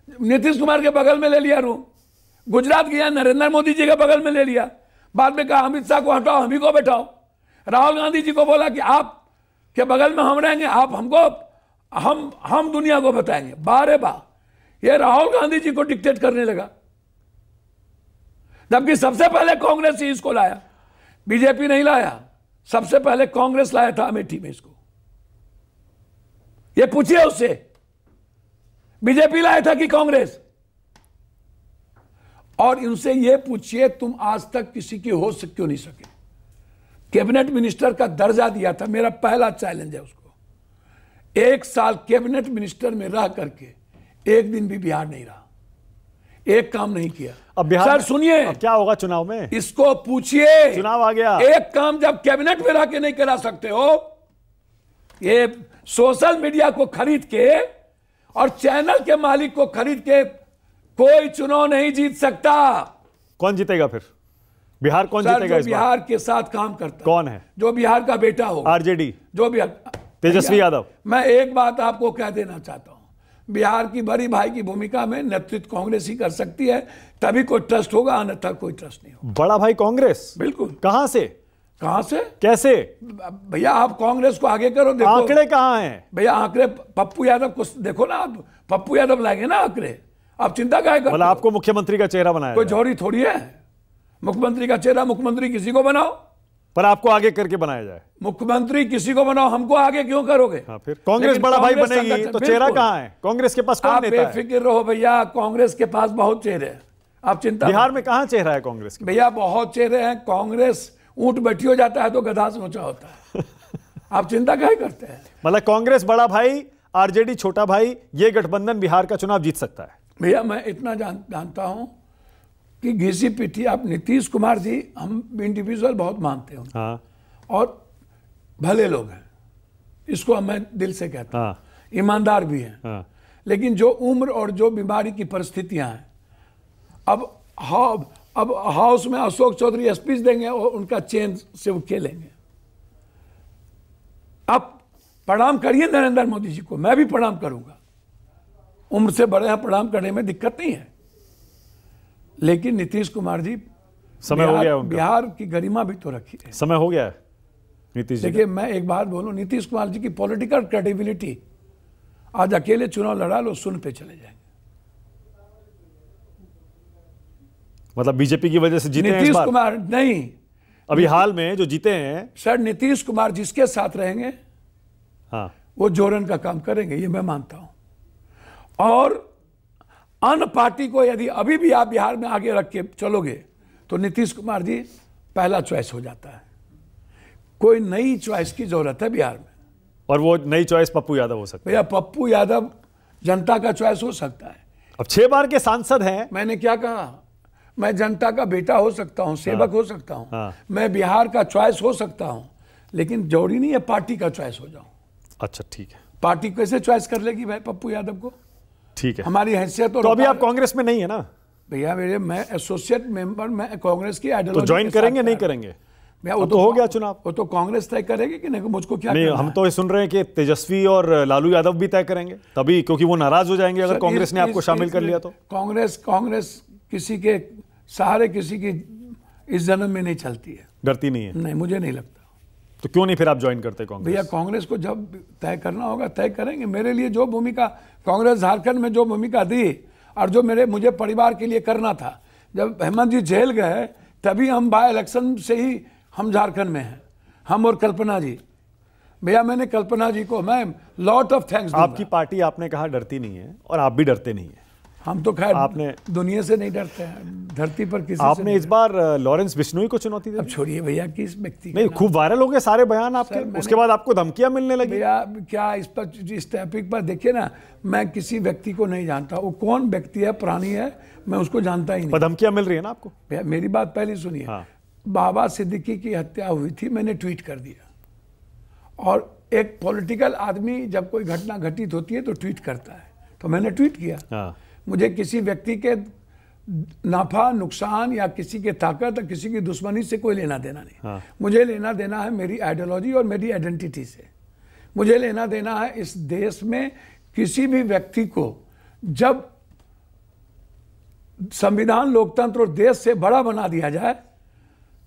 नीतीश कुमार के बगल में ले लिया रूम। गुजरात गया, नरेंद्र मोदी जी के बगल में ले लिया। बाद में कहा अमित शाह को हटाओ, हम ही को बैठाओ। राहुल गांधी जी को बोला कि आप के बगल में हम रहेंगे, आप हमको हम दुनिया को बताएंगे। बारे बा ये राहुल गांधी जी को डिक्टेट करने लगा, जबकि सबसे पहले कांग्रेस ही इसको लाया, बीजेपी नहीं लाया। सबसे पहले कांग्रेस लाया था अमेठी में इसको। ये पूछिए उससे, बीजेपी लाया था कि कांग्रेस? और इनसे ये पूछिए तुम आज तक किसी की हो क्यों नहीं सके? कैबिनेट मिनिस्टर का दर्जा दिया था, मेरा पहला चैलेंज है उसको। 1 साल कैबिनेट मिनिस्टर में रह करके एक दिन भी बिहार नहीं रहा। एक काम नहीं किया। अब बिहार सर सुनिए, क्या होगा चुनाव में? इसको पूछिए। चुनाव आ गया, एक काम जब कैबिनेट में लाके नहीं करा सकते हो, ये सोशल मीडिया को खरीद के और चैनल के मालिक को खरीद के कोई चुनाव नहीं जीत सकता। कौन जीतेगा फिर? बिहार कौन जीतेगा इस बार? बिहार के साथ काम करता कौन है? जो बिहार का बेटा हो, आरजेडी, जो भी तेजस्वी यादव। मैं एक बात आपको कह देना चाहता हूं, बिहार की बड़ी भाई की भूमिका में नेतृत्व कांग्रेस ही कर सकती है, तभी कोई ट्रस्ट होगा, अन्यथा कोई ट्रस्ट नहीं होगा। बड़ा भाई कांग्रेस? बिल्कुल। कहां से? कहां से? कैसे? भैया आप कांग्रेस को आगे करो, देखो आंकड़े कहां हैं भैया। आंकड़े पप्पू यादव को देखो ना, आप पप्पू यादव लाएंगे ना आंकड़े, आप चिंता क्या करते? मतलब आपको मुख्यमंत्री का चेहरा बनाया? कोई जोड़ी थोड़ी है मुख्यमंत्री का चेहरा। मुख्यमंत्री किसी को बनाओ, पर आपको आगे करके बनाया जाए। मुख्यमंत्री किसी को बनाओ, हमको आगे क्यों करोगे? हाँ, फिर कांग्रेस बड़ा भाई बनेगी तो चेहरा कहां है? कांग्रेस के पास कौन नेता है? आप बेफिक्र रहो भैया, कांग्रेस के पास बहुत चेहरे हैं, आप चिंता। बिहार में कहां चेहरा है कांग्रेस के? भैया बहुत चेहरे हैं। कांग्रेस ऊंट बैठी हो जाता है तो गधा सोचा होता है। आप चिंता क्या करते हैं? मतलब कांग्रेस बड़ा भाई, आरजेडी छोटा भाई, ये गठबंधन बिहार का चुनाव जीत सकता है? भैया मैं इतना जानता हूं कि घिसी पिटी आप नीतीश कुमार जी, हम इंडिविजुअल बहुत मानते हैं। हाँ। और भले लोग हैं, इसको मैं दिल से कहता हूं। हाँ। ईमानदार भी हैं। हाँ। लेकिन जो उम्र और जो बीमारी की परिस्थितियां हैं, अब हाउस में अशोक चौधरी स्पीच देंगे और उनका चेन से वो खेलेंगे। आप प्रणाम करिए नरेंद्र मोदी जी को, मैं भी प्रणाम करूंगा, उम्र से बड़े हैं, प्रणाम करने में दिक्कत नहीं है। लेकिन नीतीश कुमार जी, समय हो गया उनका। बिहार की गरिमा भी तो रखी है। समय हो गया है नीतीश जी। देखिए मैं एक बात बोलूं, नीतीश कुमार जी की पॉलिटिकल क्रेडिबिलिटी, आज अकेले चुनाव लड़ा लो, सुन पे चले जाएंगे। मतलब बीजेपी की वजह से जीते हैं इस नीतीश बार? कुमार नहीं, अभी हाल में जो जीते हैं सर, नीतीश कुमार जिसके साथ रहेंगे हाँ, वो जोरन का काम करेंगे, ये मैं मानता हूं। और अन्य पार्टी को यदि अभी भी आप बिहार में आगे रख के चलोगे तो नीतीश कुमार जी पहला चॉइस हो जाता है। कोई नई चॉइस की जरूरत है बिहार में, और वो नई चॉइस पप्पू यादव हो सकता है। भैया पप्पू यादव जनता का चॉइस हो सकता है। अब 6 बार के सांसद हैं। मैंने क्या कहा? मैं जनता का बेटा हो सकता हूं, सेवक हो सकता हूं। हाँ। मैं बिहार का चॉइस हो सकता हूं, लेकिन जरूरी नहीं है पार्टी का चॉइस हो जाऊं। अच्छा ठीक है। पार्टी कैसे चॉइस कर लेगी भाई पप्पू यादव को? ठीक है, हमारी हैसियत तो अभी आप कांग्रेस में नहीं है ना? भैया मैं एसोसिएट मेंबर, मैं कांग्रेस की आइडियोलॉजी तो ज्वाइन करेंगे नहीं करेंगे? भैया वो तो हो गया चुनाव। वो तो कांग्रेस तय करेगी कि नहीं, मुझको क्या नहीं, हम तो ये सुन रहे हैं कि तेजस्वी और लालू यादव भी तय करेंगे तभी, क्योंकि वो नाराज हो जाएंगे अगर कांग्रेस ने आपको शामिल कर लिया तो। कांग्रेस किसी के सहारे, किसी की इस जन्म में नहीं चलती है। डरती नहीं है? नहीं, मुझे नहीं लगता। तो क्यों नहीं फिर आप ज्वाइन करते कांग्रेस? भैया कांग्रेस को जब तय करना होगा तय करेंगे। मेरे लिए जो भूमिका कांग्रेस झारखंड में जो भूमिका दी और जो मुझे परिवार के लिए करना था, जब हेमंत जी जेल गए तभी हम बाय इलेक्शन से ही हम झारखंड में हैं, हम और कल्पना जी। भैया मैंने कल्पना जी को मैं लॉट ऑफ थैंक्स दूंगा। आपकी पार्टी आपने कहा डरती नहीं है, और आप भी डरते नहीं है। हम तो खैर आपने दुनिया से नहीं डरते हैं, धरती पर किसी आपने इस बार लॉरेंस बिश्नोई को चुनौती दी। अब छोड़िए भैया किस व्यक्ति नहीं, खूब वायरल हो गए सारे बयान आपके, उसके बाद आपको धमकियां मिलने लगी। भैया क्या इस पर, इस टॉपिक पर देखिए ना, मैं किसी व्यक्ति को नहीं जानता, वो कौन व्यक्ति है, प्राणी है, मैं उसको जानता ही नहीं। धमकियां मिल रही है ना आपको? भैया मेरी बात पहले सुनिए। हाँ। बाबा सिद्दीकी की हत्या हुई थी, मैंने ट्वीट कर दिया। और एक पॉलिटिकल आदमी जब कोई घटना घटित होती है तो ट्वीट करता है, तो मैंने ट्वीट किया। हाँ। मुझे किसी व्यक्ति के नफा नुकसान या किसी के ताकत या किसी की दुश्मनी से कोई लेना देना नहीं। हाँ। मुझे लेना देना है मेरी आइडियोलॉजी और मेरी आइडेंटिटी से। मुझे लेना देना है इस देश में किसी भी व्यक्ति को जब संविधान, लोकतंत्र और देश से बड़ा बना दिया जाए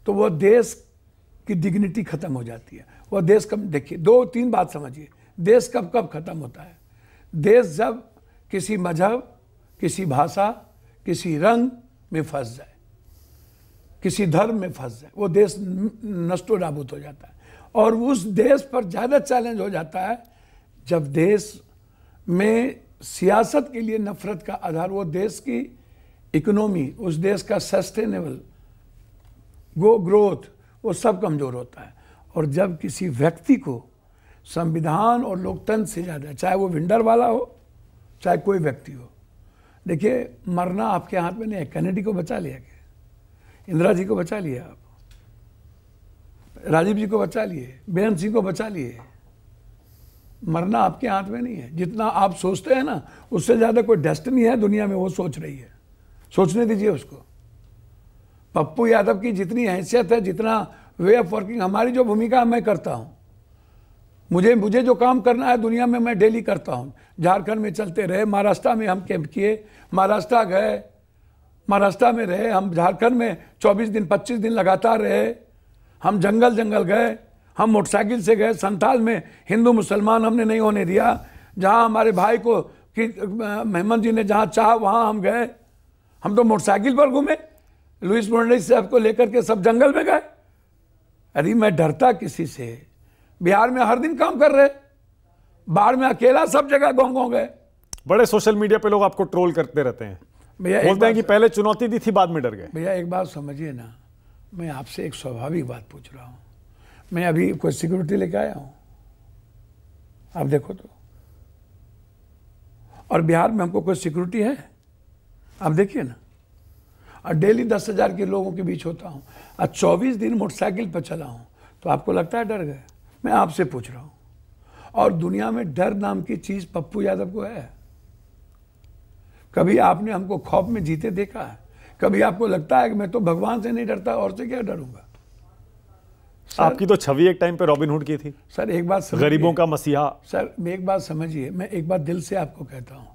तो वह देश की डिग्निटी खत्म हो जाती है। वह देश कब, देखिए 2-3 बात समझिए, देश कब कब खत्म होता है? देश जब किसी मजहब, किसी भाषा, किसी रंग में फंस जाए, किसी धर्म में फंस जाए, वो देश नष्टो नाबूद हो जाता है। और उस देश पर ज़्यादा चैलेंज हो जाता है जब देश में सियासत के लिए नफरत का आधार, वो देश की इकोनॉमी, उस देश का सस्टेनेबल ग्रोथ, वो सब कमज़ोर होता है। और जब किसी व्यक्ति को संविधान और लोकतंत्र से ज़्यादा, चाहे वो विंडर वाला हो चाहे कोई व्यक्ति हो, देखिए, मरना आपके हाथ में नहीं है। कैनेडी को बचा लिया क्या? इंदिरा जी को बचा लिया आप, राजीव जी को बचा लिए, बेन सिंह को बचा लिए। मरना आपके हाथ में नहीं है। जितना आप सोचते हैं ना, उससे ज़्यादा कोई डेस्टिनी है दुनिया में, वो सोच रही है। सोचने दीजिए उसको। पप्पू यादव की जितनी हैसियत है, जितना वे ऑफ वर्किंग, हमारी जो भूमिका मैं करता हूँ, मुझे जो काम करना है दुनिया में मैं डेली करता हूँ। झारखंड में चलते रहे, महाराष्ट्र में हम कैंप किए, महाराष्ट्र गए, महाराष्ट्र में रहे हम, झारखंड में 24 दिन 25 दिन लगातार रहे हम, जंगल गए हम, मोटरसाइकिल से गए, संथाल में हिंदू मुसलमान हमने नहीं होने दिया। जहाँ हमारे भाई को कि मेहमान जी ने जहाँ चाहा वहाँ हम गए। हम तो मोटरसाइकिल पर घूमे, लुइस फर्नांडिस साहब को लेकर के सब जंगल में गए। अरे मैं डरता किसी से? बिहार में हर दिन काम कर रहे, बाढ़ में अकेला सब जगह गाँव गए। बड़े सोशल मीडिया पे लोग आपको ट्रोल करते रहते हैं, भैया बोलते हैं कि पहले चुनौती दी थी, बाद में डर गए। भैया एक बात समझिए ना, मैं आपसे एक स्वाभाविक बात पूछ रहा हूँ। मैं अभी कोई सिक्योरिटी लेके आया हूँ, आप देखो तो, और बिहार में हमको कोई सिक्योरिटी है? आप देखिए ना। और डेली 10,000 के लोगों के बीच होता हूँ, और 24 दिन मोटरसाइकिल पर चला हूँ, तो आपको लगता है डर गए? मैं आपसे पूछ रहा हूँ। और दुनिया में डर नाम की चीज़ पप्पू यादव को है? कभी आपने हमको खौफ में जीते देखा है? कभी आपको लगता है कि मैं तो भगवान से नहीं डरता, और से क्या डरूंगा? आपकी तो छवि एक टाइम पे रॉबिनहुड की थी सर। एक बात समझिए, गरीबों का मसीहा। सर एक बात समझिए, मैं एक बात दिल से आपको कहता हूँ,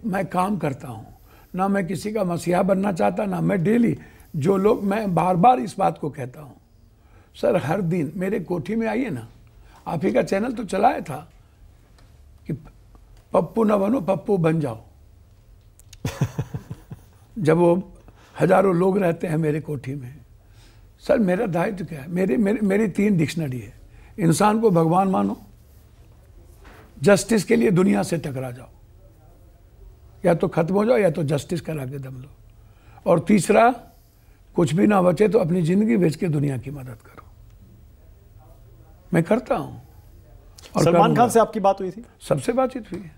मैं काम करता हूँ ना, मैं किसी का मसीहा बनना चाहता ना। मैं डेली जो लोग, मैं बार बार इस बात को कहता हूँ सर, हर दिन मेरे कोठी में आइए ना। आप ही का चैनल तो चलाया था कि पप्पू न बनो, पप्पू बन जाओ। जब वो हजारों लोग रहते हैं मेरे कोठी में, सर मेरा दायित्व क्या है? मेरी 3 डिक्शनरी है। इंसान को भगवान मानो, जस्टिस के लिए दुनिया से टकरा जाओ, या तो खत्म हो जाओ या तो जस्टिस करा के दम लो, और तीसरा कुछ भी ना बचे तो अपनी जिंदगी बेच के दुनिया की मदद करो। मैं करता हूँ। और सलमान खान से आपकी बात हुई थी? सबसे बातचीत हुई है।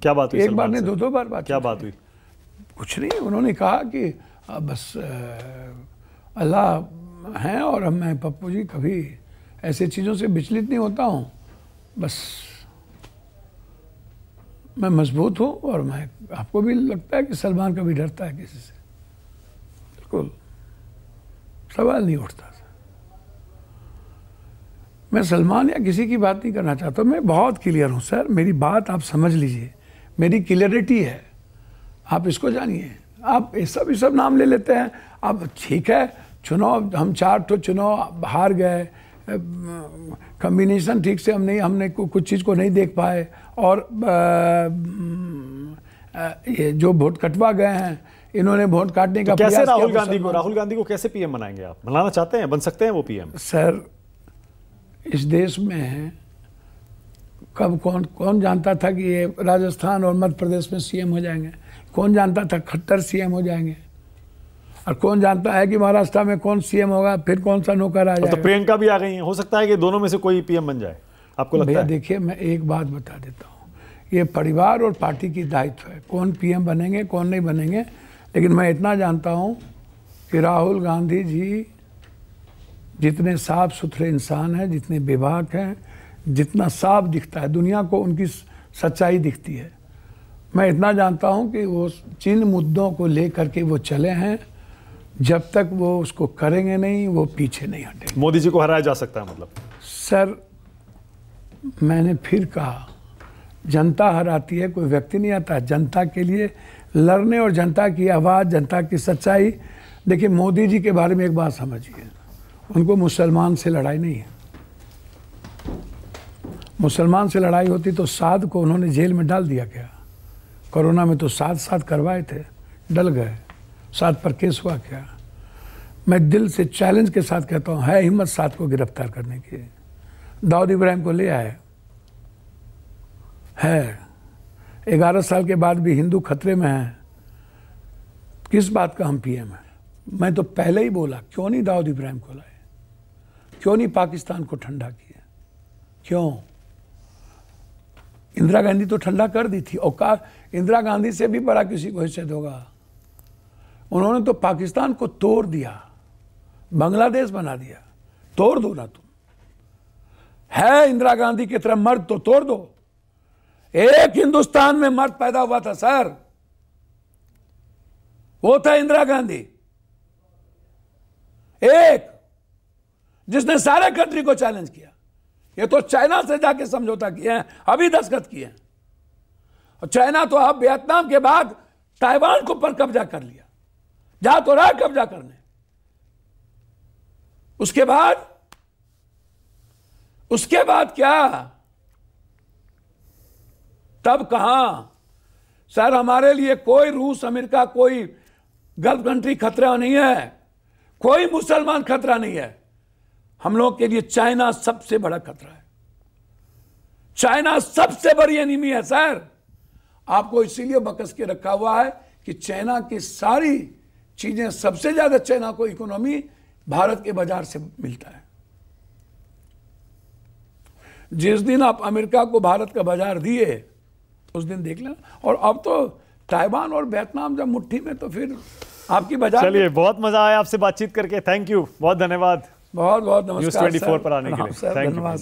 क्या बात हुई? एक बार नहीं, 2 बार बात। क्या बात हुई? कुछ नहीं, उन्होंने कहा कि बस अल्लाह हैं, और मैं पप्पू जी कभी ऐसे चीज़ों से विचलित नहीं होता हूँ, बस मैं मजबूत हूँ। और मैं, आपको भी लगता है कि सलमान कभी डरता है किसी से? बिल्कुल सवाल नहीं उठता। मैं सलमान या किसी की बात नहीं करना चाहता, मैं बहुत क्लियर हूँ सर। मेरी बात आप समझ लीजिए, मेरी क्लियरिटी है, आप इसको जानिए। आप ये सब नाम ले लेते हैं। अब ठीक है, चुनाव हम 4 तो चुनाव हार गए, कम्बिनेशन ठीक से हमने कुछ चीज़ को नहीं देख पाए, और ये जो वोट कटवा गए हैं, इन्होंने वोट काटने का कैसे राहुल गांधी को कैसे पीएम बनाएंगे आप? बनाना चाहते हैं? बन सकते हैं वो पीएम? सर इस देश में कब कौन जानता था कि ये राजस्थान और मध्य प्रदेश में सीएम हो जाएंगे? कौन जानता था खट्टर सीएम हो जाएंगे? और कौन जानता है कि महाराष्ट्र में कौन सीएम होगा, फिर कौन सा नौकर आ जाएगा? तो प्रियंका भी आ गई हैं, हो सकता है कि दोनों में से कोई पीएम बन जाए, आपको लगता है? देखिए, मैं एक बात बता देता हूँ, ये परिवार और पार्टी की दायित्व है, कौन पीएम बनेंगे कौन नहीं बनेंगे। लेकिन मैं इतना जानता हूँ कि राहुल गांधी जी जितने साफ सुथरे इंसान हैं, जितने बेबाक हैं, जितना साफ दिखता है दुनिया को, उनकी सच्चाई दिखती है। मैं इतना जानता हूं कि वो जिन मुद्दों को लेकर के वो चले हैं, जब तक वो उसको करेंगे नहीं, वो पीछे नहीं हटेंगे। मोदी जी को हराया जा सकता है मतलब? सर मैंने फिर कहा, जनता हराती है, कोई व्यक्ति नहीं आता। जनता के लिए लड़ने और जनता की आवाज़, जनता की सच्चाई। देखिए, मोदी जी के बारे में एक बात समझिए, उनको मुसलमान से लड़ाई नहीं है। मुसलमान से लड़ाई होती तो साध को उन्होंने जेल में डाल दिया क्या? कोरोना में तो साथ करवाए थे, डल गए। साध पर केस हुआ क्या? मैं दिल से चैलेंज के साथ कहता हूँ, है हिम्मत साध को गिरफ्तार करने की? दाऊद इब्राहिम को ले आए है, 11 साल के बाद भी हिंदू खतरे में है। किस बात का हम पीएम है? मैं तो पहले ही बोला, क्यों नहीं दाऊद इब्राहिम को लाए? क्यों नहीं पाकिस्तान को ठंडा किया? क्यों? इंदिरा गांधी तो ठंडा कर दी थी, और इंदिरा गांधी से भी बड़ा किसी को हैसियत होगा। उन्होंने तो पाकिस्तान को तोड़ दिया, बांग्लादेश बना दिया। तोड़ दो ना, तुम है इंदिरा गांधी की तरह मर्द तो तोड़ दो। एक हिंदुस्तान में मर्द पैदा हुआ था सर, वो था इंदिरा गांधी, एक जिसने सारे कंट्री को चैलेंज किया। ये तो चाइना से जाके समझौता किए हैं, अभी दस्तखत किए हैं। और चाइना तो अब वियतनाम के बाद ताइवान को पर कब्जा कर लिया, जा तो रहा कब्जा करने। उसके बाद क्या, तब कहां सर हमारे लिए कोई रूस अमेरिका कोई गल्फ कंट्री खतरा नहीं है, कोई मुसलमान खतरा नहीं है। हम लोग के लिए चाइना सबसे बड़ा खतरा है। चाइना सबसे बड़ी एनिमी है सर। आपको इसीलिए बकस के रखा हुआ है कि चाइना की सारी चीजें, सबसे ज्यादा चाइना को इकोनॉमी भारत के बाजार से मिलता है। जिस दिन आप अमेरिका को भारत का बाजार दिए उस दिन देख लेना। और अब तो ताइवान और वियतनाम जब मुट्ठी में, तो फिर आपकी बाजार। चलिए, बहुत मजा आया आपसे बातचीत करके। थैंक यू, बहुत धन्यवाद। बहुत बहुत नमस्कार News 24 पर आने के लिए। धन्यवाद।